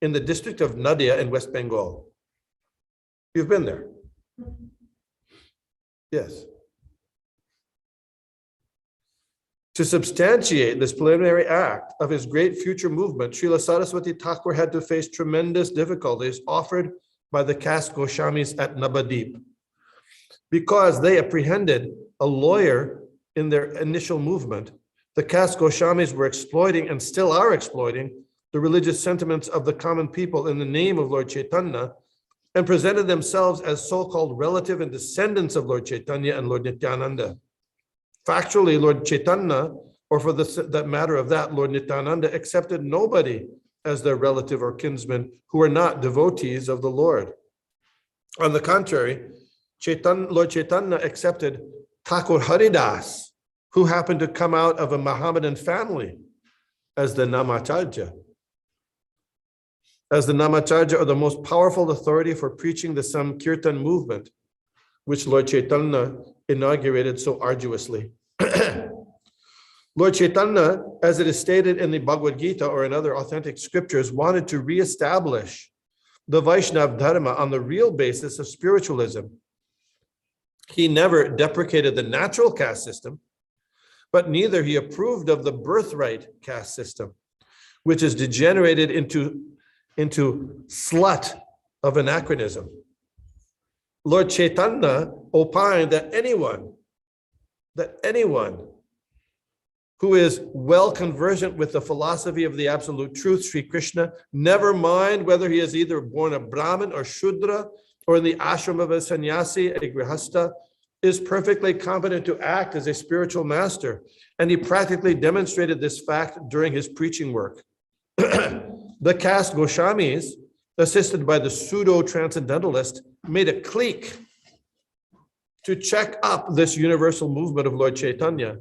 in the district of Nadia in West Bengal. You've been there? Yes. To substantiate this preliminary act of his great future movement, Srila Saraswati Thakur had to face tremendous difficulties offered by the caste Goswamis at Nabadip, because they apprehended a lawyer in their initial movement. The caste Goswamis were exploiting and still are exploiting the religious sentiments of the common people in the name of Lord Chaitanya, and presented themselves as so-called relative and descendants of Lord Chaitanya and Lord Nityananda. Factually, Lord Chaitanya, or for that matter of that, Lord Nityananda, accepted nobody as their relative or kinsman who were not devotees of the Lord. On the contrary, Lord Chaitanya accepted Thakur Haridas, who happened to come out of a Mohammedan family, as the Namacharya. As the Namacharya, or the most powerful authority for preaching the Sankirtan movement, which Lord Chaitanya inaugurated so arduously. Lord Chaitanya, as it is stated in the Bhagavad Gita or in other authentic scriptures, wanted to reestablish the Vaishnava Dharma on the real basis of spiritualism. He never deprecated the natural caste system, but neither he approved of the birthright caste system, which is degenerated into slut of anachronism. Lord Chaitanya opined that anyone who is well conversant with the philosophy of the absolute truth, Sri Krishna, never mind whether he is either born a Brahmin or Shudra, or in the ashram of a sannyasi, a grihasta, is perfectly competent to act as a spiritual master. And he practically demonstrated this fact during his preaching work. The caste Goswamis, assisted by the pseudo-transcendentalist, made a clique to check up this universal movement of Lord Chaitanya,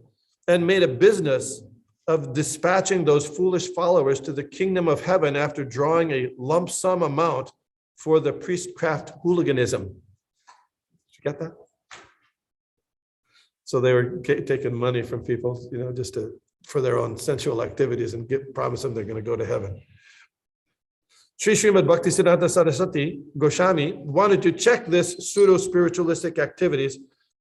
and made a business of dispatching those foolish followers to the kingdom of heaven after drawing a lump sum amount for the priestcraft hooliganism. Did you get that? So they were taking money from people, just for their own sensual activities, and promise them they're going to go to heaven. Sri Srimad Bhaktisiddhanta Saraswati Goswami wanted to check this pseudo-spiritualistic activities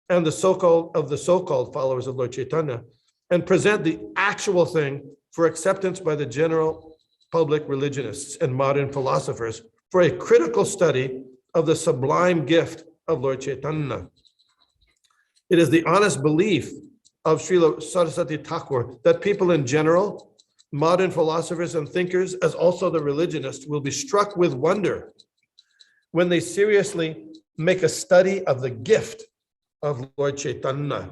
and the so-called followers of Lord Chaitanya, and present the actual thing for acceptance by the general public religionists and modern philosophers for a critical study of the sublime gift of Lord Chaitanya. It is the honest belief of Srila Saraswati Thakur that people in general, modern philosophers and thinkers, as also the religionists, will be struck with wonder when they seriously make a study of the gift of Lord Chaitanya.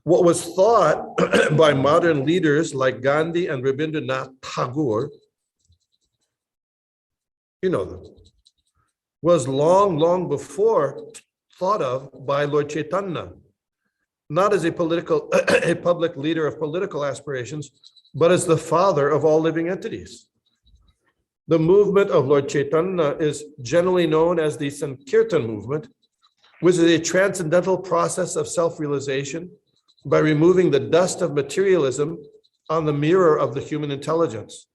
What was thought by modern leaders like Gandhi and Rabindranath Tagore, you know them, was long before thought of by Lord Chaitanya, not as a public leader of political aspirations, but as the father of all living entities. The movement of Lord Chaitanya is generally known as the Sankirtan movement, which is a transcendental process of self-realization by removing the dust of materialism on the mirror of the human intelligence.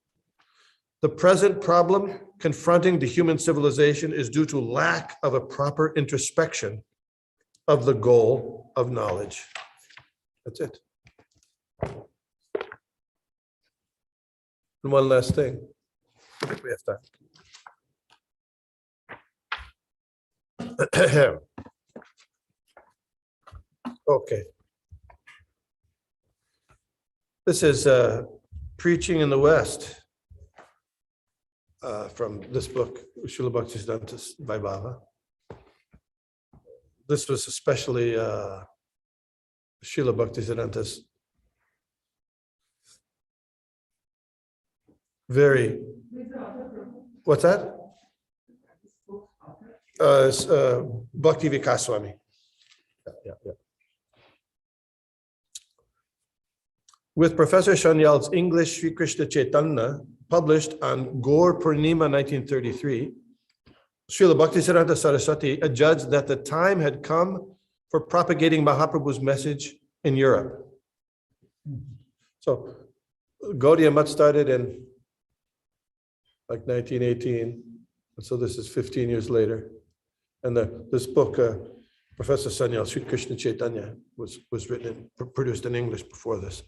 The present problem confronting the human civilization is due to lack of a proper introspection of the goal of knowledge. That's it. And one last thing. If we have time. Okay. This is Preaching in the West from this book, Srila Bhaktisiddhanta by Baba. This was especially Srila Bhaktisiddhanta's very, what's that? Bhakti Vikaswami. Yeah. With Professor Shanyal's English Sri Krishna Caitanya, published on Gaur Purnima 1933, Srila Bhaktisiddhanta Saraswati adjudged that the time had come for propagating Mahaprabhu's message in Europe. So Gaudiya Math started in like 1918, and so this is 15 years later. And this book, Professor Sanyal, Sri Krishna Caitanya, was written, produced in English before this.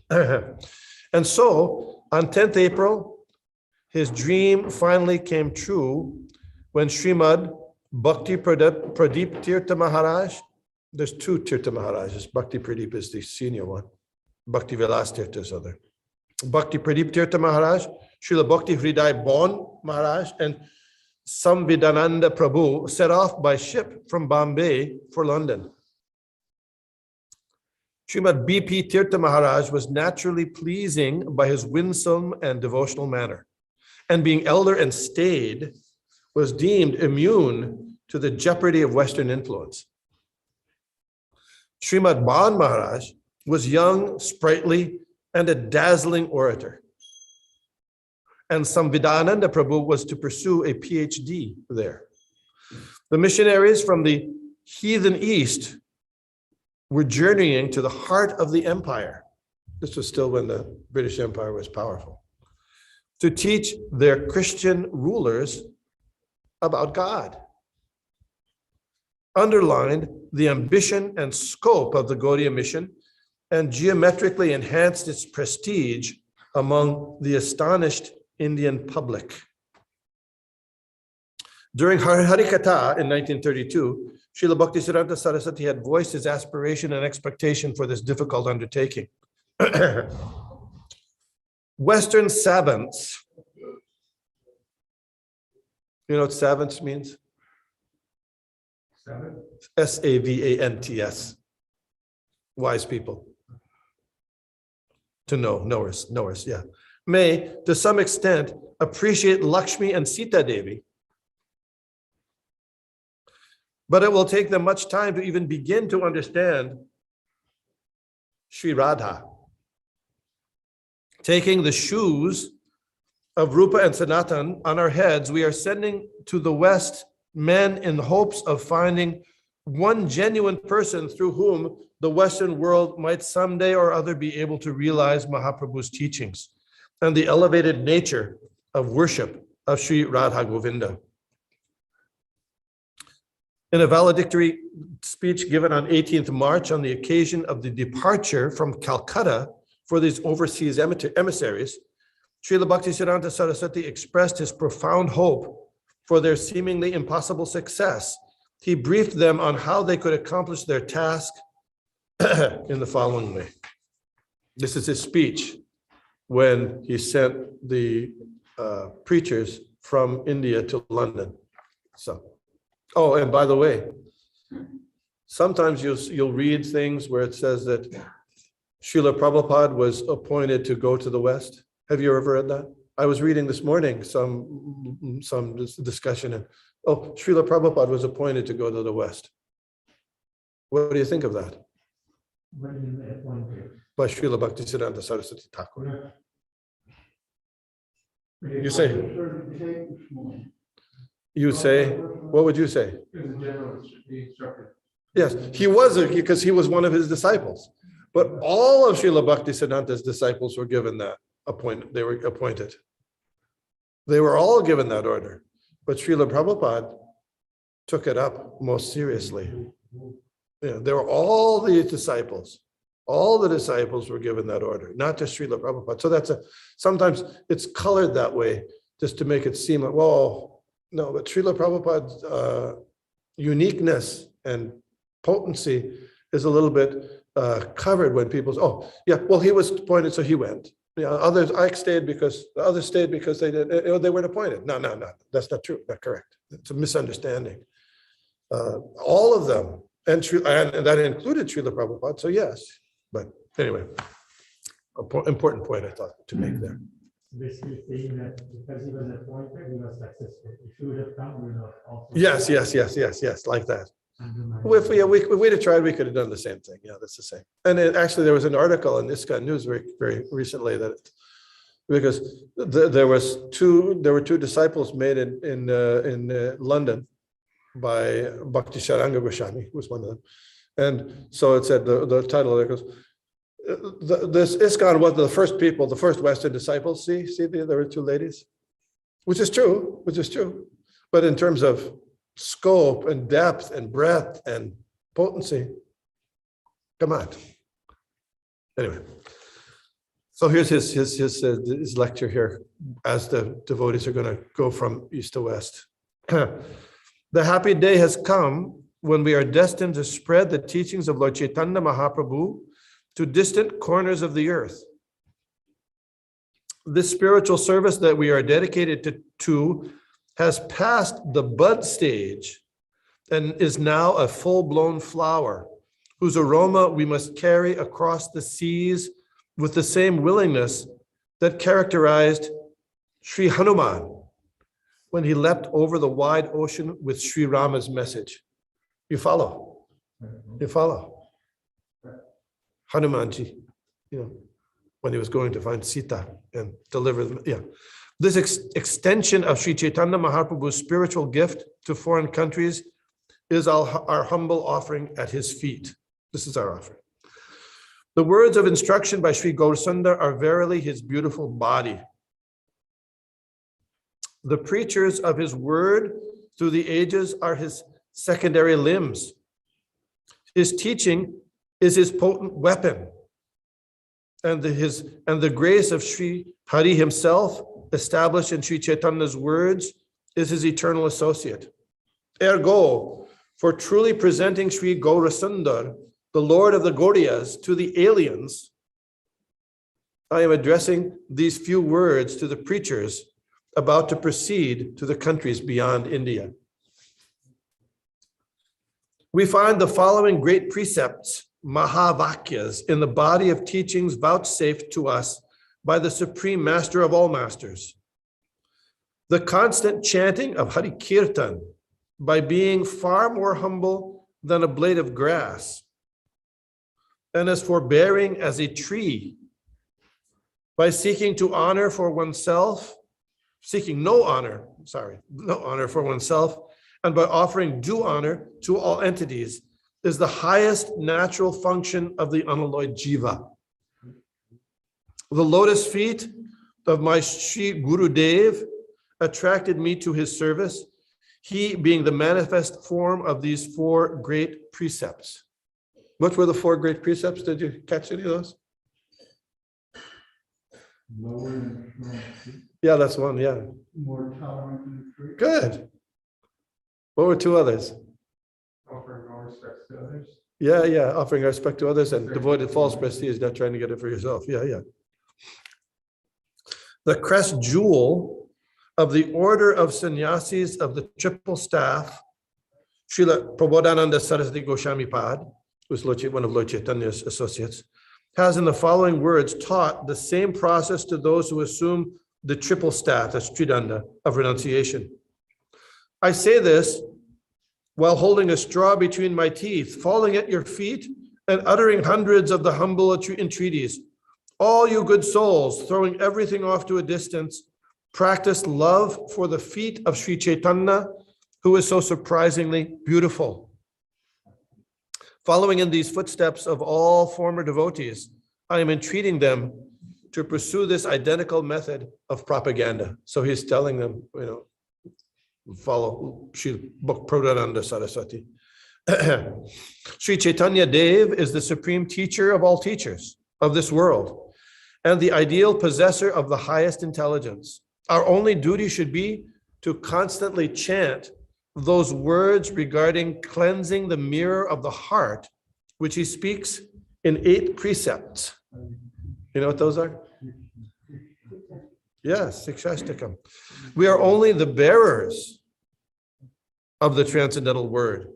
And so on 10th April, his dream finally came true when Srimad Bhakti Pradeep Tirtha Maharaj, there's two Tirtha Maharajas, Bhakti Pradeep is the senior one, Bhakti Vilas Tirtha is other. Bhakti Pradeep Tirtha Maharaj, Srila Bhakti Hriday Bon Maharaj, and Samvidananda Prabhu set off by ship from Bombay for London. Srimad B.P. Tirtha Maharaj was naturally pleasing by his winsome and devotional manner, and being elder and staid, was deemed immune to the jeopardy of Western influence. Srimad Bon Maharaj was young, sprightly, and a dazzling orator. And Samvidananda Prabhu was to pursue a PhD there. The missionaries from the heathen East were journeying to the heart of the empire. This was still when the British Empire was powerful, to teach their Christian rulers about God. Underlined the ambition and scope of the Gaudiya mission and geometrically enhanced its prestige among the astonished Indian public. During Harikatha in 1932, Srila Bhaktisiddhanta Saraswati had voiced his aspiration and expectation for this difficult undertaking. Western savants, you know what savants means? S-A-V-A-N-T-S. Wise people. To know, knowers, yeah. May, to some extent, appreciate Lakshmi and Sita Devi. But it will take them much time to even begin to understand Sri Radha. Taking the shoes of Rupa and Sanatan on our heads, we are sending to the West men in hopes of finding one genuine person through whom the Western world might someday or other be able to realize Mahaprabhu's teachings and the elevated nature of worship of Sri Radha Govinda. In a valedictory speech given on 18th March on the occasion of the departure from Calcutta for these overseas emissaries, Srila Bhaktisiddhanta Saraswati expressed his profound hope for their seemingly impossible success. He briefed them on how they could accomplish their task in the following way. This is his speech when he sent the preachers from India to London. So, oh, and by the way, sometimes you'll read things where it says that Srila Prabhupada was appointed to go to the West. Have you ever read that? I was reading this morning some discussion, and Srila Prabhupada was appointed to go to the West. What do you think of that? When they appointed. By Srila Bhaktisiddhanta Saraswati Thakur. Yeah. You say, what would you say? Yes, he was, because he was one of his disciples. But all of Srila Bhaktisiddhanta's disciples were given that appointment. They were appointed. They were all given that order. But Srila Prabhupada took it up most seriously. Yeah, they were all the disciples. All the disciples were given that order, not just Srila Prabhupada. So sometimes it's colored that way just to make it seem like, well, no, but Srila Prabhupada's uniqueness and potency is a little bit covered when people say, oh, yeah, well, he was appointed, so he went. Others, the others stayed because they weren't appointed. No, that's not true, not correct. It's a misunderstanding. All of them, and that included Srila Prabhupada, so yes. But anyway, important point I thought to make there. Basically saying that because he was appointed, he was successful. If he would have come, we would have also. Yes, like that. If we'd have tried, we could have done the same thing. Yeah, that's the same. And actually, there was an article in ISKCON News very recently because there were two disciples made in London by Bhaktisiddhanta Goswami, who was one of them. And so it said the title there goes, this ISKCON was the first Western disciples. See, there were two ladies, which is true. But in terms of scope and depth and breadth and potency, come on. Anyway, so here's his lecture here as the devotees are going to go from east to west. The happy day has come when we are destined to spread the teachings of Lord Chaitanya Mahaprabhu to distant corners of the earth. This spiritual service that we are dedicated to has passed the bud stage and is now a full-blown flower, whose aroma we must carry across the seas with the same willingness that characterized Sri Hanuman when he leapt over the wide ocean with Sri Rama's message. You follow? Hanumanji, when he was going to find Sita and deliver them. Yeah. This extension of Sri Chaitanya Mahaprabhu's spiritual gift to foreign countries is our humble offering at his feet. This is our offering. The words of instruction by Sri Gaurasundar are verily his beautiful body. The preachers of his word through the ages are his secondary limbs. His teaching is his potent weapon, and the grace of Sri Hari himself, established in Sri Chaitanya's words, is his eternal associate. Ergo, for truly presenting Sri Gaurasundar, the Lord of the Gaudiyas, to the aliens, I am addressing these few words to the preachers about to proceed to the countries beyond India. We find the following great precepts, Mahavakyas, in the body of teachings vouchsafed to us by the Supreme Master of all masters. The constant chanting of Hari Kirtan by being far more humble than a blade of grass, and as forbearing as a tree, by seeking no honor for oneself, and by offering due honor to all entities, is the highest natural function of the unalloyed jiva. The lotus feet of my Sri Gurudev attracted me to his service, he being the manifest form of these four great precepts. What were the four great precepts? Did you catch any of those? Yeah, that's one, yeah. More tolerant and free. Good. What were two others? Offering no respect to others. Yeah, offering respect to others and devoid false prestige, not trying to get it for yourself. Yeah. The crest jewel of the order of sannyasis of the triple staff, Srila Prabodhananda Saraswati Goswami Pad, who's one of Lord Chaitanya's associates, has in the following words taught the same process to those who assume the triple staff, that's Tridanda, of renunciation. I say this while holding a straw between my teeth, falling at your feet and uttering hundreds of the humble entreaties. All you good souls, throwing everything off to a distance, practice love for the feet of Sri Chaitanya, who is so surprisingly beautiful. Following in these footsteps of all former devotees, I am entreating them to pursue this identical method of propaganda. So he's telling them, follow Sri Prabodhananda Saraswati. Sri Chaitanya Dev is the supreme teacher of all teachers of this world and the ideal possessor of the highest intelligence. Our only duty should be to constantly chant those words regarding cleansing the mirror of the heart, which he speaks in 8 precepts. You know what those are? Yes, Sikshashtakam. We are only the bearers of the transcendental word.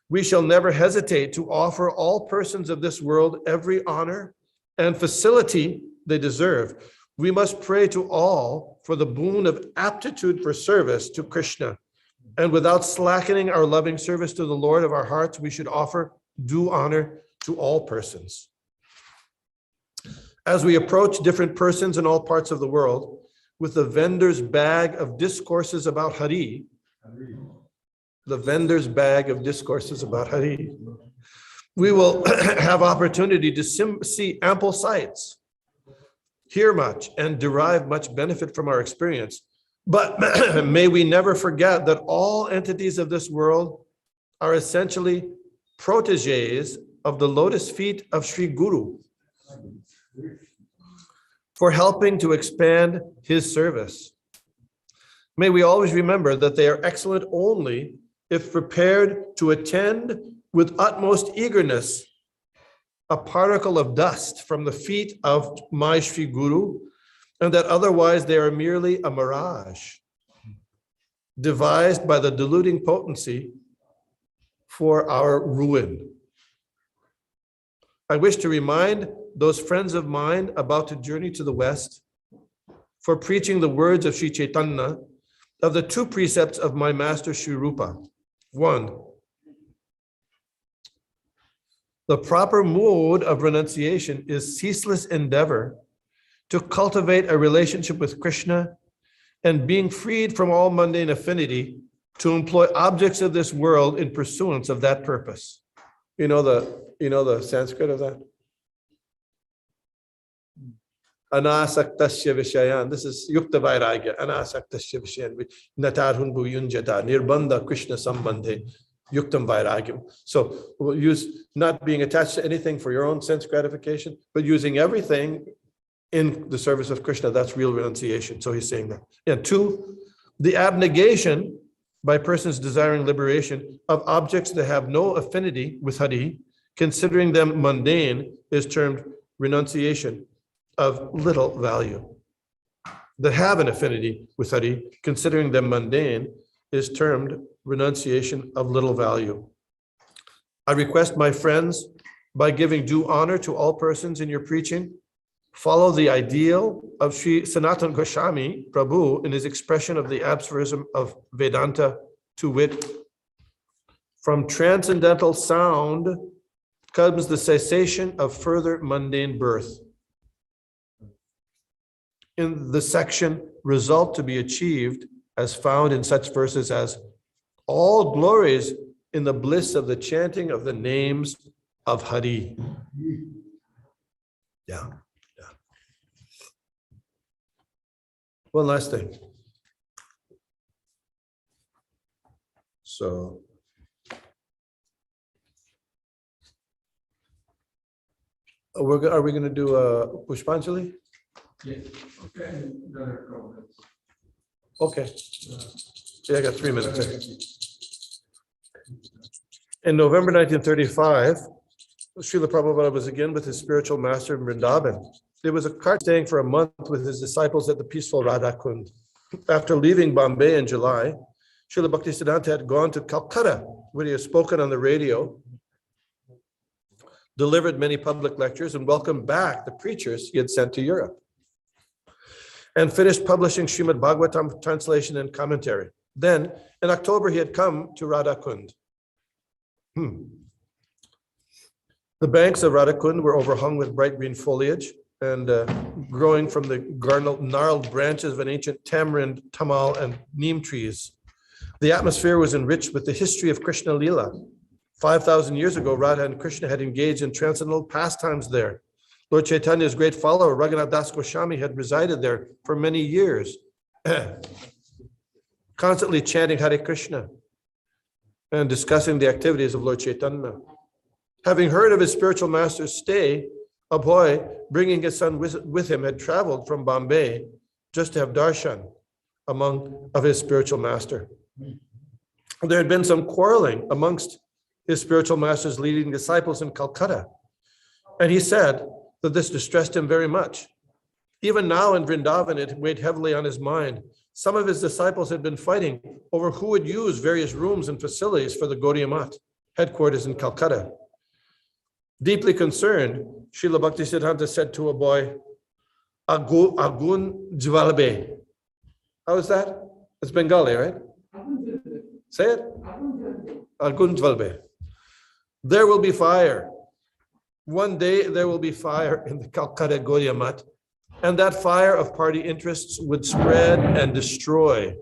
We shall never hesitate to offer all persons of this world every honor and facility they deserve. We must pray to all for the boon of aptitude for service to Krishna. And without slackening our loving service to the Lord of our hearts, we should offer due honor to all persons. As we approach different persons in all parts of the world with the vendor's bag of discourses about Hari, the vendor's bag of discourses about Hari, we will have opportunity to see ample sights, hear much, and derive much benefit from our experience. But may we never forget that all entities of this world are essentially proteges of the lotus feet of Sri Guru for helping to expand his service. May we always remember that they are excellent only if prepared to attend with utmost eagerness a particle of dust from the feet of my Sri Guru, and that otherwise they are merely a mirage devised by the deluding potency for our ruin. I wish to remind those friends of mine about to journey to the West for preaching the words of Sri Caitanya of the 2 precepts of my master Sri Rupa. 1, the proper mode of renunciation is ceaseless endeavor to cultivate a relationship with Krishna and being freed from all mundane affinity to employ objects of this world in pursuance of that purpose. You know the Sanskrit of that? Anasaktasya vishayan. This is yukta vairagya. Anasaktasya vishayan. Natarhun bhuyunjata. Nirbandha Krishna sambandhe. Yuktam vairagyam. So we'll use not being attached to anything for your own sense gratification, but using everything in the service of Krishna. That's real renunciation. So he's saying that. And 2, the abnegation by persons desiring liberation of objects that have no affinity with Hari, considering them mundane, is termed renunciation of little value. That have an affinity with Hari, considering them mundane, is termed renunciation of little value. I request my friends, by giving due honor to all persons in your preaching, follow the ideal of Sri Sanatana Goswami Prabhu in his expression of the aphorism of Vedanta, to wit, from transcendental sound comes the cessation of further mundane birth. In the section, result to be achieved, as found in such verses as, all glories in the bliss of the chanting of the names of Hari. Yeah. One last thing. So, are we going to do a Pushpanjali? Yes. Okay. Okay. Yeah, I got 3 minutes. In November 1935, Srila Prabhupada was again with his spiritual master in Vrindavan. There was a cart staying for a month with his disciples at the peaceful Radha Kund. After leaving Bombay in July, Srila Bhaktisiddhanta had gone to Calcutta, where he had spoken on the radio, delivered many public lectures, and welcomed back the preachers he had sent to Europe, and finished publishing Srimad Bhagavatam translation and commentary. Then, in October, he had come to Radha Kund. The banks of Radha Kund were overhung with bright green foliage, and growing from the gnarled branches of an ancient tamarind, tamal, and neem trees. The atmosphere was enriched with the history of Krishna Lila. 5,000 years ago, Radha and Krishna had engaged in transcendental pastimes there. Lord Chaitanya's great follower, Raghunath Das Goswami, had resided there for many years, constantly chanting Hare Krishna. and discussing the activities of Lord Chaitanya. Having heard of his spiritual master's stay, a boy bringing his son with him had traveled from Bombay just to have darshan of his spiritual master. There had been some quarreling amongst his spiritual master's leading disciples in Calcutta, and he said that this distressed him very much. Even now in Vrindavan, it weighed heavily on his mind. Some of his disciples had been fighting over who would use various rooms and facilities for the Gaudiya Math headquarters in Calcutta. Deeply concerned, Srila Bhaktisiddhanta said to a boy, Agun Jvalbe. How is that? It's Bengali, right? Say it. Agun Jvalbe. There will be fire. One day there will be fire in the Calcutta Gaudiya Math, and that fire of party interests would spread and destroy.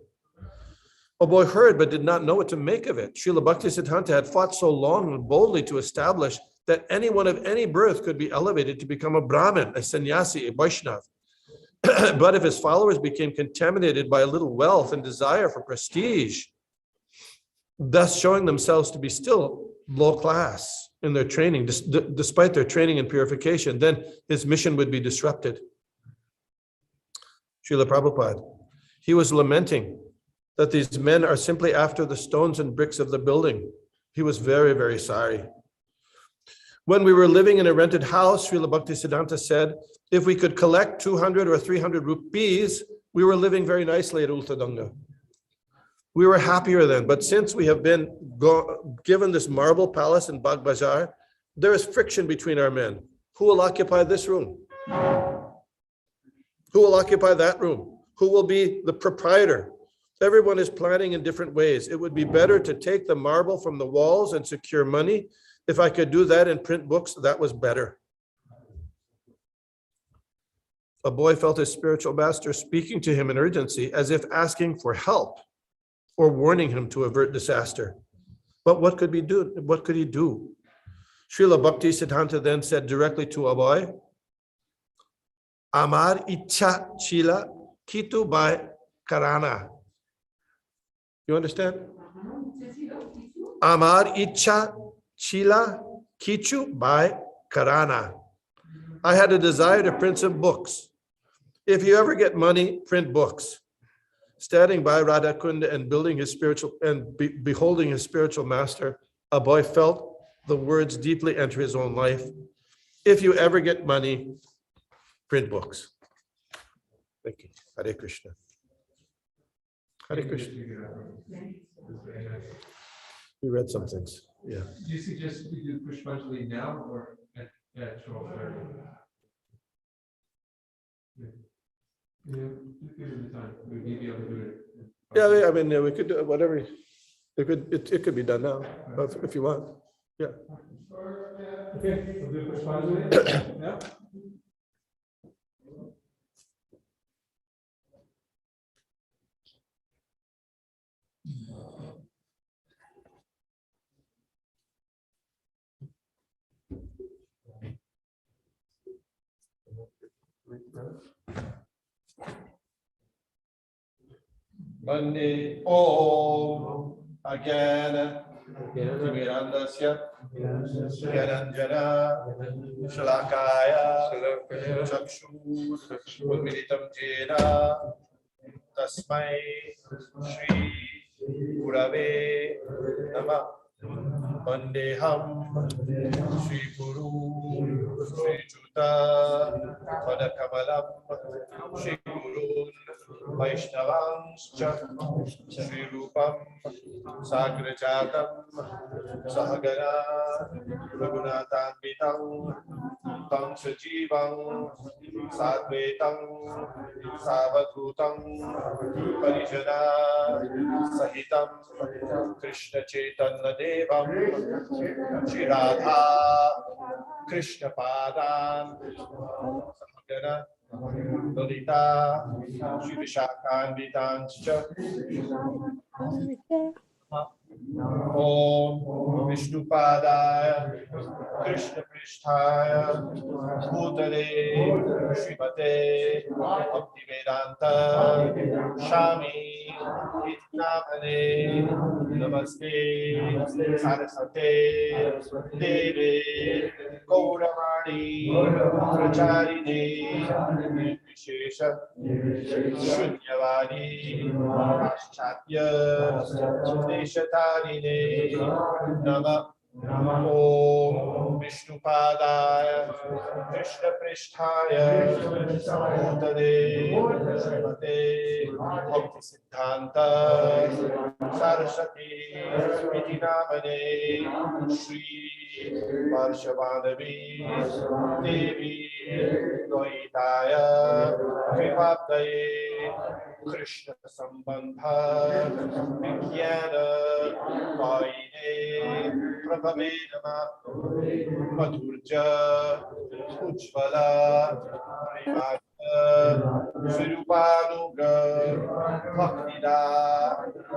A boy heard but did not know what to make of it. Srila Bhaktisiddhanta had fought so long and boldly to establish that anyone of any birth could be elevated to become a Brahmin, a sannyasi, a Vaishnav. But if his followers became contaminated by a little wealth and desire for prestige, thus showing themselves to be still low class in their training, despite their training and purification, then his mission would be disrupted. Srila Prabhupada, he was lamenting that these men are simply after the stones and bricks of the building. He was very, very sorry. When we were living in a rented house, Srila Bhaktisiddhanta said, if we could collect 200 or 300 rupees, we were living very nicely at Ultadanga. We were happier then, but since we have been given this marble palace in Bagh Bazaar, there is friction between our men. Who will occupy this room? Who will occupy that room? Who will be the proprietor? Everyone is planning in different ways. It would be better to take the marble from the walls and secure money. If I could do that and print books, that was better. A boy felt his spiritual master speaking to him in urgency, as if asking for help or warning him to avert disaster. But what could he do? What could he do? Srila Bhaktisiddhanta then said directly to a boy, Amar ichha chila kitu by karana. You understand? Amar ichha chila kichu by karana. I had a desire to print some books. If you ever get money, print books. Standing by Radha Kunda and building his spiritual and beholding his spiritual master, a boy felt the words deeply enter his own life. If you ever get money, print books. Thank you. Hare Krishna. Hare Krishna. We read some things. Yeah. Do you suggest we do Pushpanjali now or at 12:30? Yeah, just give it the time. We may be able to do it. Yeah, I mean, we could do whatever. It could be done now, if you want. Yeah. Okay, we'll do Pushpanjali. Yeah. Bande Om Agana Timirandasya Gyananjana Shalakaya Chakshur Udmilitam Jena Tasmai Shri Gurave Namah Bandeham Shri Guru Shri Juta Padakamalam Shri Gurun Vaishnavanscha Shri Rupam Sagrajatam Sahagana Raghunathanvitam Tam Sajivam Sadvetam Savadhutam Parijana Sahitam Krishna Chaitanya Devam Shri Radha Krishna Padam Sahagana Lolita Shri Vishakhanvitanscha Om Vishnu Padaya Krishna Pristhaya Bhutale Srimate Bhaktivedanta Shami Namane Namaste Saraswati Deve Gauravani Pracharine Vishesha Shunyavadi Paschatya Deshatarine Nama Om Vishnupadaya Krishna Pristhaya Bhutale Srimate Bhaktisiddhanta Saraswati Iti Namane Shri Varshavanavi Devi Goitaya Vipaptaye Krishna Sambandha Vikyana Vaine Prabhave Nama Madhurja Ujvala Privata Svirupanuga Bhaktida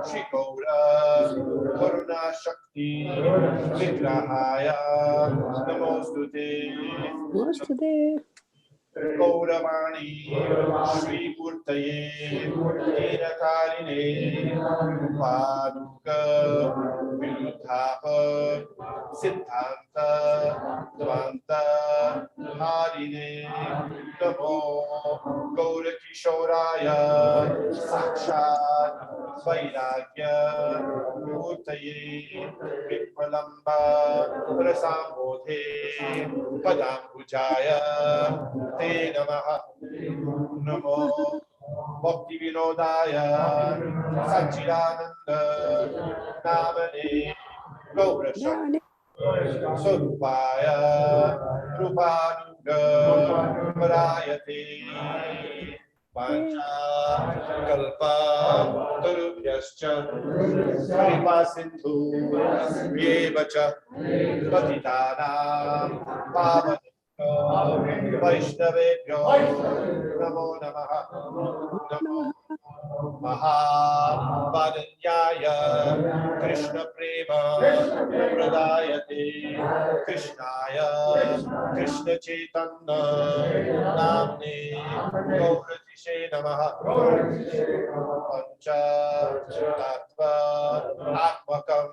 Shikaura Karuna Shakti Vigrahaya Namostute Gauravani Shri Murtaye Dinakarine Paduka Viruddhapa Siddhanta Dvanta Harine Namo Gaurakishoraya Sakshat Vairagya Murtaye Vikmalamba Rasambodhe Padambujaya Te Namaha Namo Bhakti Vinodaya Sachidananda Namane Gaurashakti Sarupaya Rupanuga Parayate Pancha Kalpa Tarubhyascha Kripa Sindhu Yevacha Patitanam Pavanam Vaishnavebhyo Namo Namaha Namo Mahabharanyaya Krishna Prema Pradayate Krishnaya Krishna Chaitanya Namne Gauratishe Namaha Pancha Tattva Atmakam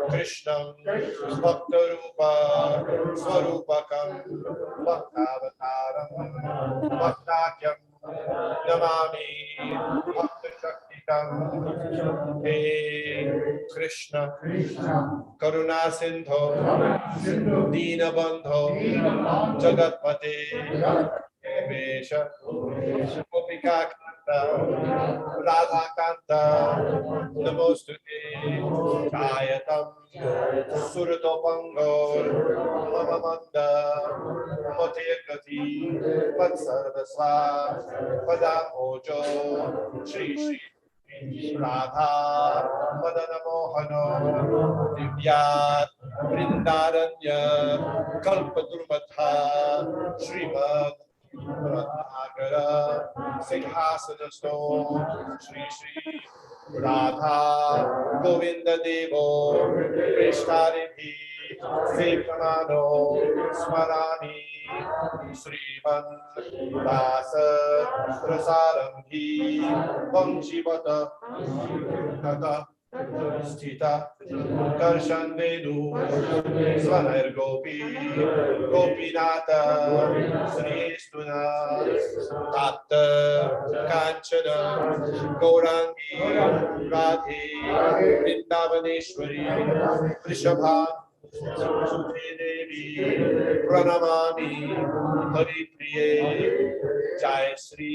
Krishnam Bhaktarupa Swarupakam Bhaktavataram Bhaktakyam Namami Bhakta Shaktikam Hey Krishna Karuna Sindho Dina Bandho Jagatpate Vesha Gopika Kanta Radha Kanta Namostute Jayatam Suratopango Mamamanda Motekati Vatsarvasva Padamojo Shri Shri Radha Madana Mohano Divyat Vrindaranya Kalpadurmatha Srimad Radhagara Singhasanasto Shri Shri Radha Govinda Devo Prishtaridhi Sevamano Smarani Sriman Dasa Prasaramhi Vamshivata Tata Sthita Darshan Venu Swanar Gopi Gopinata Sri Stuna Tatta Kanchana Gaurangi Radhe Vrindavaneshwari Vrishabha Sute Devi Pranamami Hari Priye Jai Sri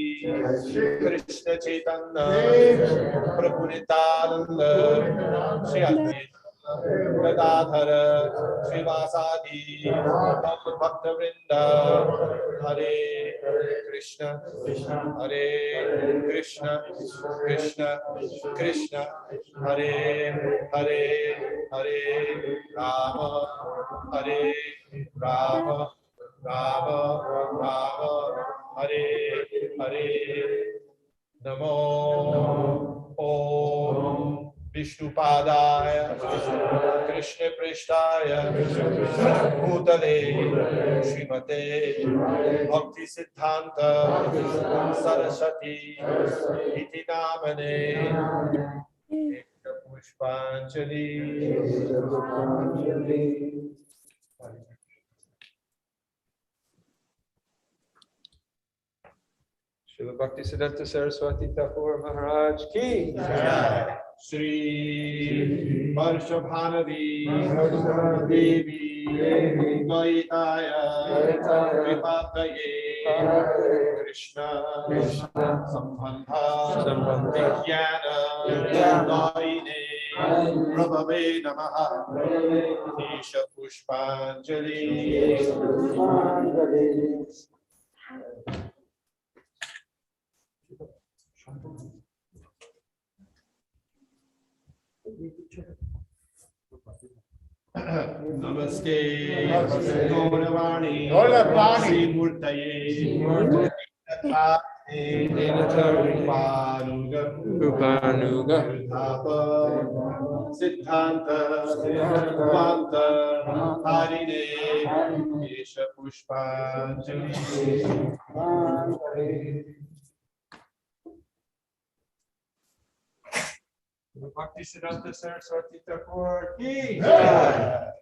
Krishna Chaitanya Prabhu Nityananda Shri Advaita Gadadhara Srivasadi Bhakta Vrinda Hare Krishna Hare Krishna Krishna Krishna Hare Hare Hare Rama Hare Rama Rama Rama Hare Hare Namo Om Vishnupadaya Krishna Prishtaya Bhutale Srimate Bhaktisiddhanta Saraswati Iti Namane Ekta Pushpanjali. Srila Bhaktisiddhanta Saraswati Thakur Maharaj ki Jai. Shri Varshabhanavi Devi Gaitaya Vipataye Krishna Sambandha Vijnana Daine Prabhave Namaha Isha Pushpanjali. Namaste Gauravani Sri Murtaye Rupanuga Siddhanta Vanta Harine Isha Pushpanjali. Bhaktisiddhanta Saraswati Thakur ki Jai.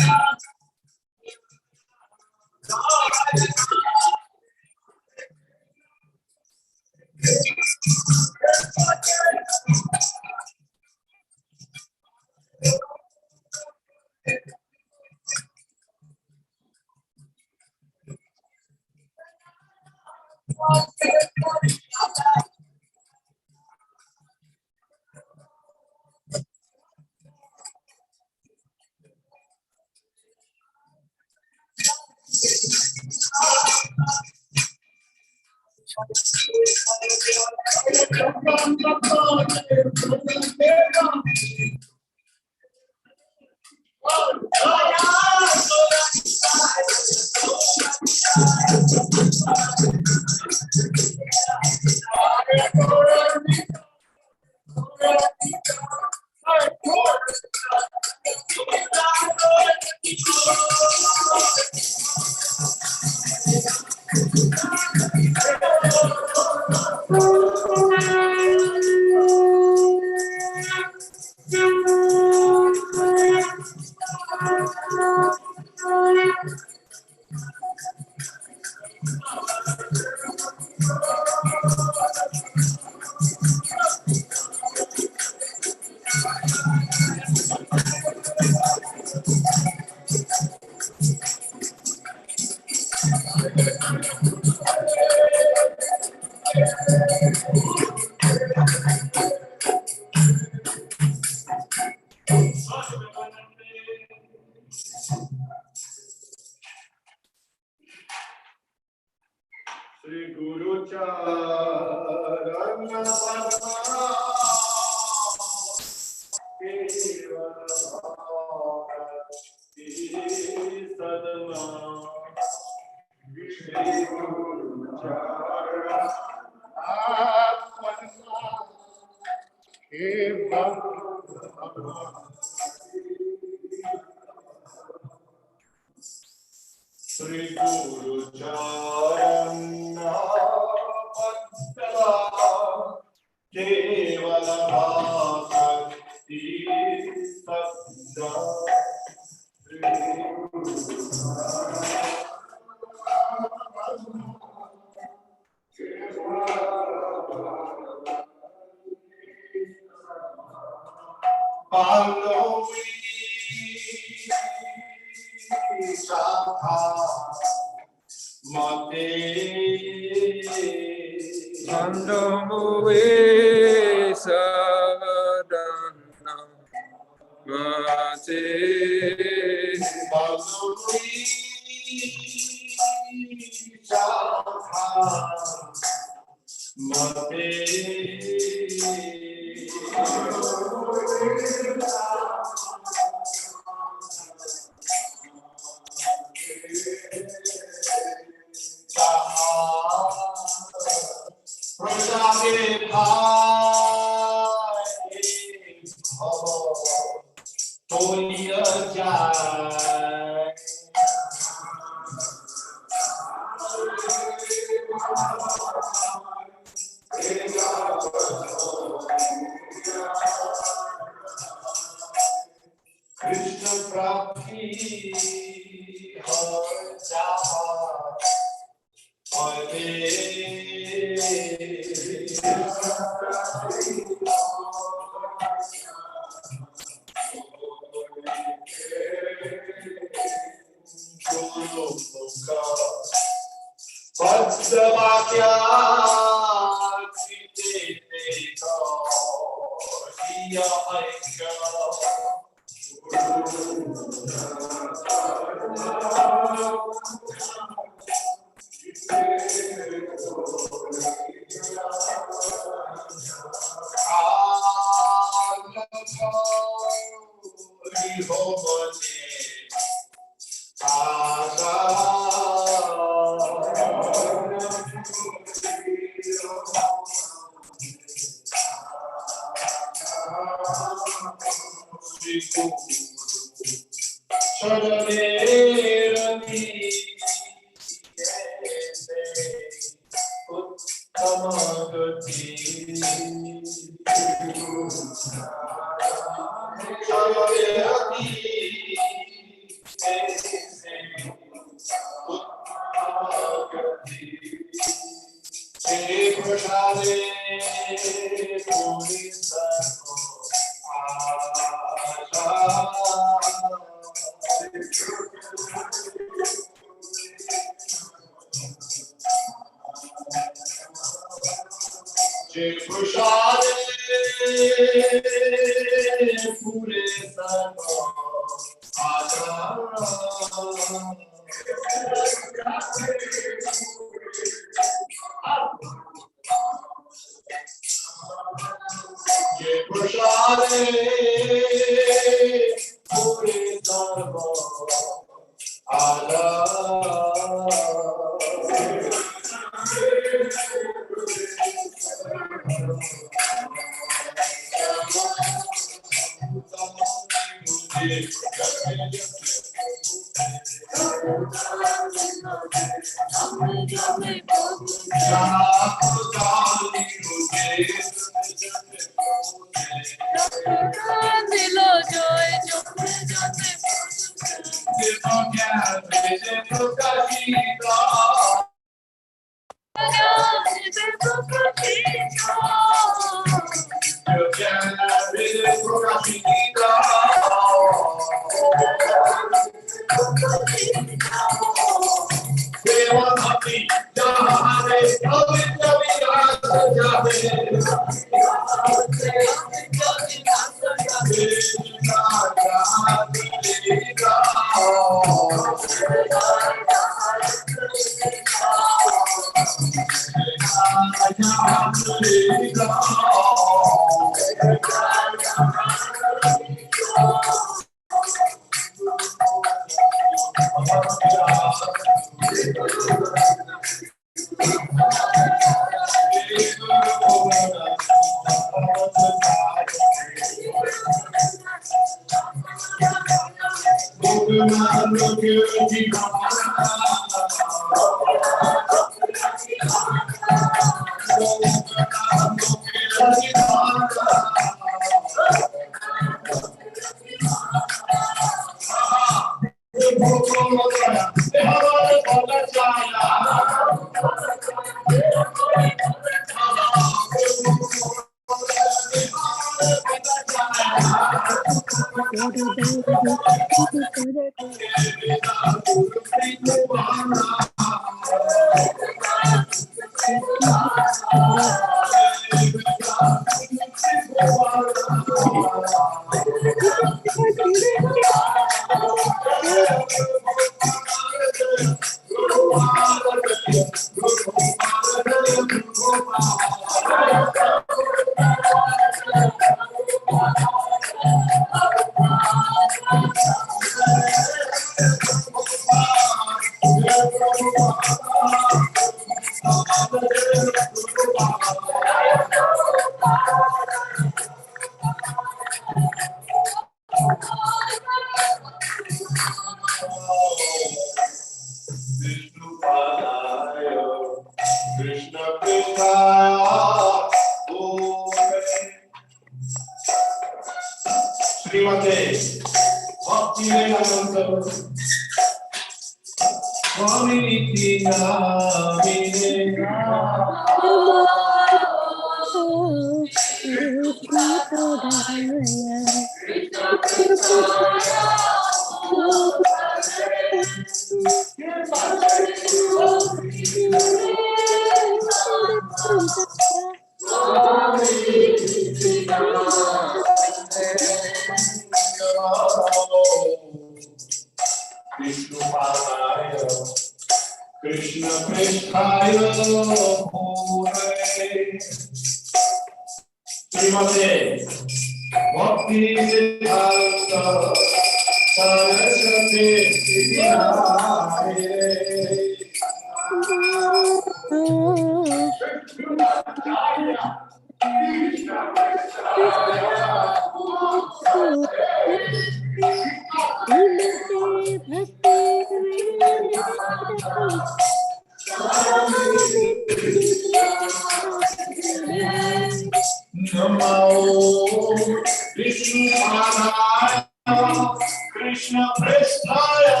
Krishna Prestaya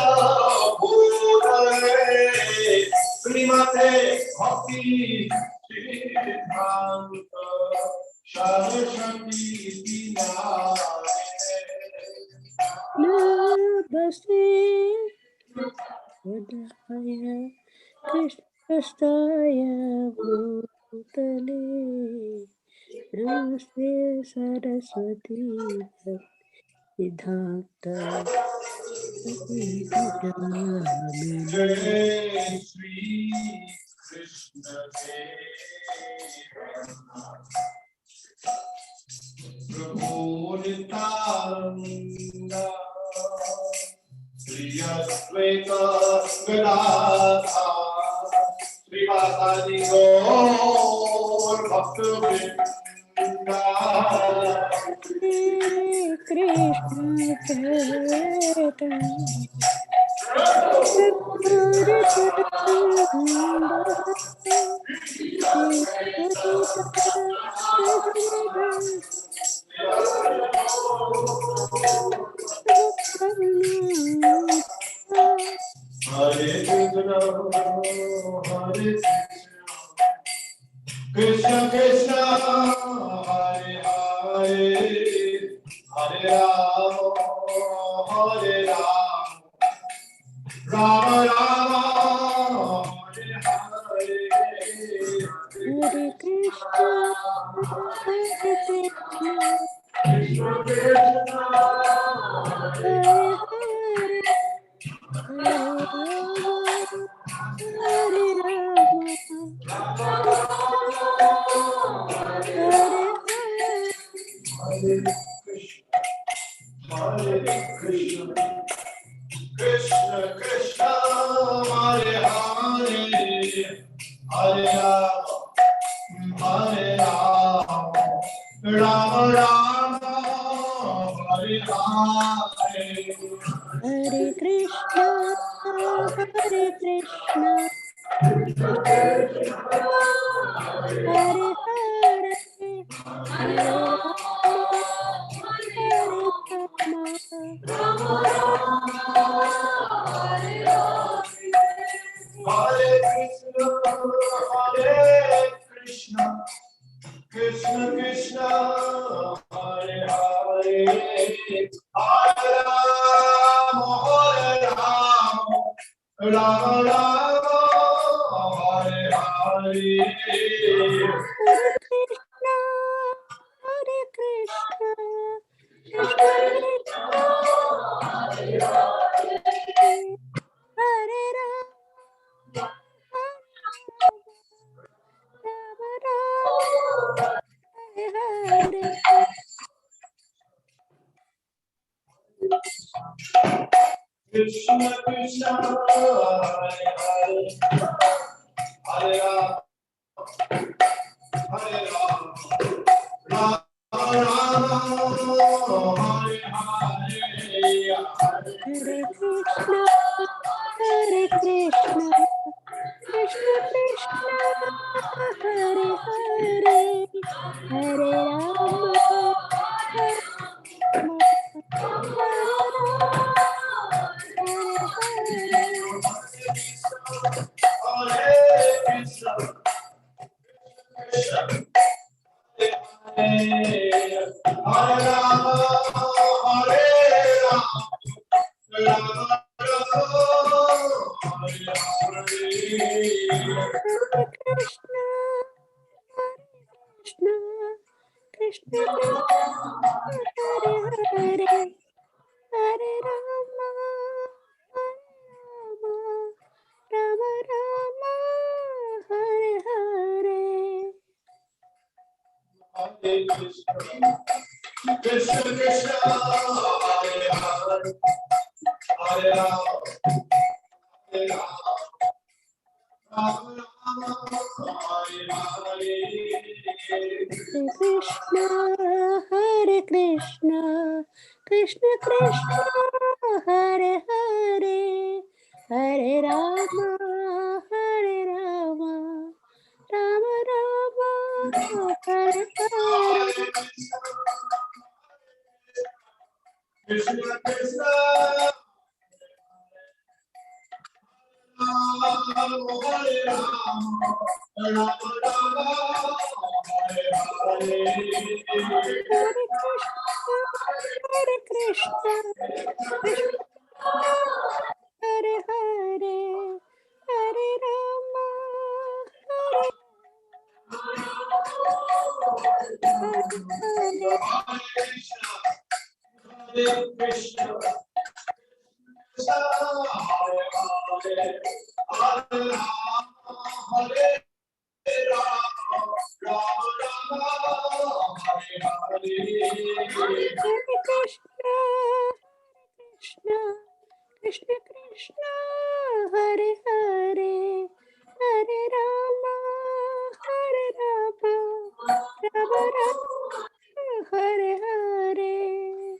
Bhutale Srimate Bhakti Siddhanta Saraswati Namaste Udaya Krishna Prastaya Bhutale Namaste Saraswati Siddhanta Jai Shri Krishna Prabhu Nityananda Shri Advaita Gadadhara Srivasadi Gaur Bhaktivinoda Krishna Chaitanya Hare Krishna, Krishna Krishna, Hare Hare, Hare Rama, Hare Rama, Rama Rama, Hare Hare, Hare Krishna, Hare Krishna, Krishna Krishna, Hare Hare, Hare Rama, Hare Rama, Hare Hare. Hare Krishna, Hare Krishna, Krishna Krishna, Hare Hare, Hare Rama, Hare Rama, Rama Rama, Hare Hare. Hare Krishna, Hare Krishna, Hare Hare, Hare Rama, Hare Rama, Hare Krishna, Hare Krishna, Krishna Krishna, Hare Hare, Hare Rama, Rama Rama, Hare Hare. Hare Krishna, Hare Krishna, Krishna Krishna, Hare Rama, Rama Rama, Hare Hare. Krishna Krishna, Hare Hare, Hare Rama, Hare Rama, Rama Rama, Hare Hare, Hare Krishna, Hare Krishna, Krishna Krishna, Hare Hare, Hare Rama, Hare Rama, Rama Rama, Hare Hare. Hare Krishna, Krishna Hare Rama, Hare Rama, Rama Rama, Hare Hare. Hare Krishna, Hare Krishna, Krishna Krishna, Hare Hare, Hare Rama, Rama Rama, Hare Hare. Hare Krishna, Krishna Krishna, Hare Hare, Hare Rama, Hare Rama, Rama Rama, Hare Hare. Hare Krishna, Hare Krishna, Krishna Krishna, Hare Hare, Hare Rama, Hare Rama, Rama Rama, Hare Hare. Krishna Krishna Hare Rama Rama Rama Hare Hare Hare Krishna, Krishna Hare Hare, Hare Rama, Hare Hare. Hare Krishna Krishna Hare Hare Hare Rama Hare Rama Rama Rama Hare Hare Hare Krishna, Krishna, Krishna Krishna, Hare Hare, Hare Rama, Hare Rama, Rama Rama, Hare Hare.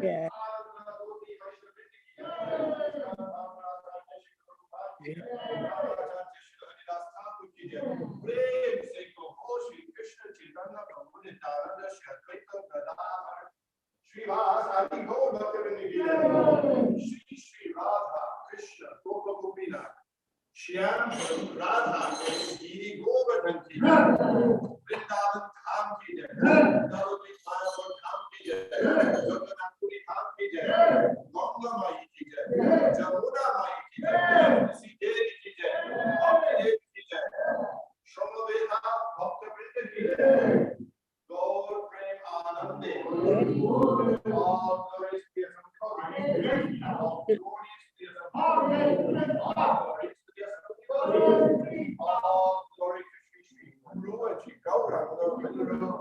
Yeah. Shri Radha Krishna Gopa Gopina Shyam Radha Giri Govardhan ki Vrindavan Dham ki jai Naroti Thakur Dham ki jai Jagannath Puri Dham ki jai Ganga Mai ki jai Jamuna Mai ki jai Sri Devi ki jai Bhakti Devi ki jai Shramaveda Bhakta Vrinda ki jai Gaur Prem Anande all glories be from God all glories be from God all glories be from God all glory to Shri Shri Guru and Shri Gauranga Guru.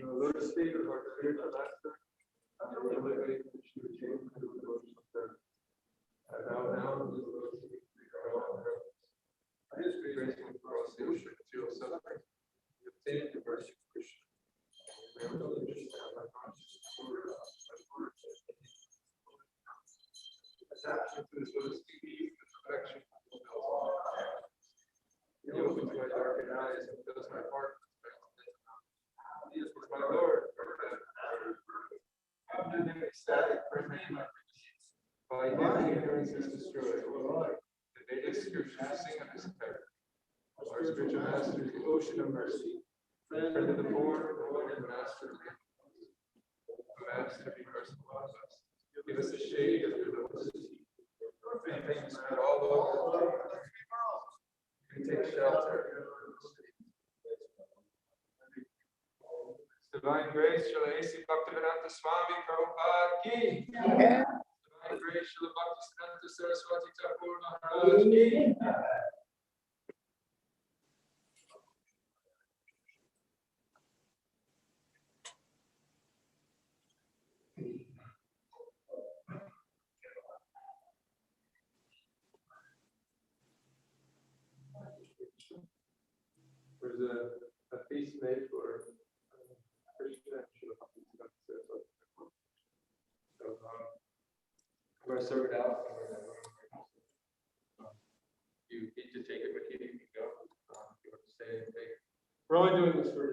Lotus feet of our spiritual master. Everybody should change to the devotion of prayer. I bow down to the lotus feet of our Lord. His grace for us the ocean of suffering. We obtain the mercy of Krishna. We are not understand by consciousness or by words. Attachment to this lotus feet is perfection. He opens my darkened eyes and fills my heart. He is my Lord. After the ecstatic proclaim by him ignorance is destroyed. The Vedic scriptures sing of his terror. Our spiritual master is the ocean of mercy, friend of the poor, Lord and master of the master be merciful to us. Give us the shade of your lotus feet. Your things spread all over the world. We take shelter. Divine grace, Srila A.C. Bhaktisiddhanta Swami Prabhupada ki. Divine grace, Srila Bhaktisiddhanta Saraswati Thakur Maharaj ki. There's a feast made for Krishna and Srila Bhaktisiddhanta Saraswati Thakur. So I'm going to serve it out. You need to take it with you. You can go. If you want to stay and take it. We're only doing this for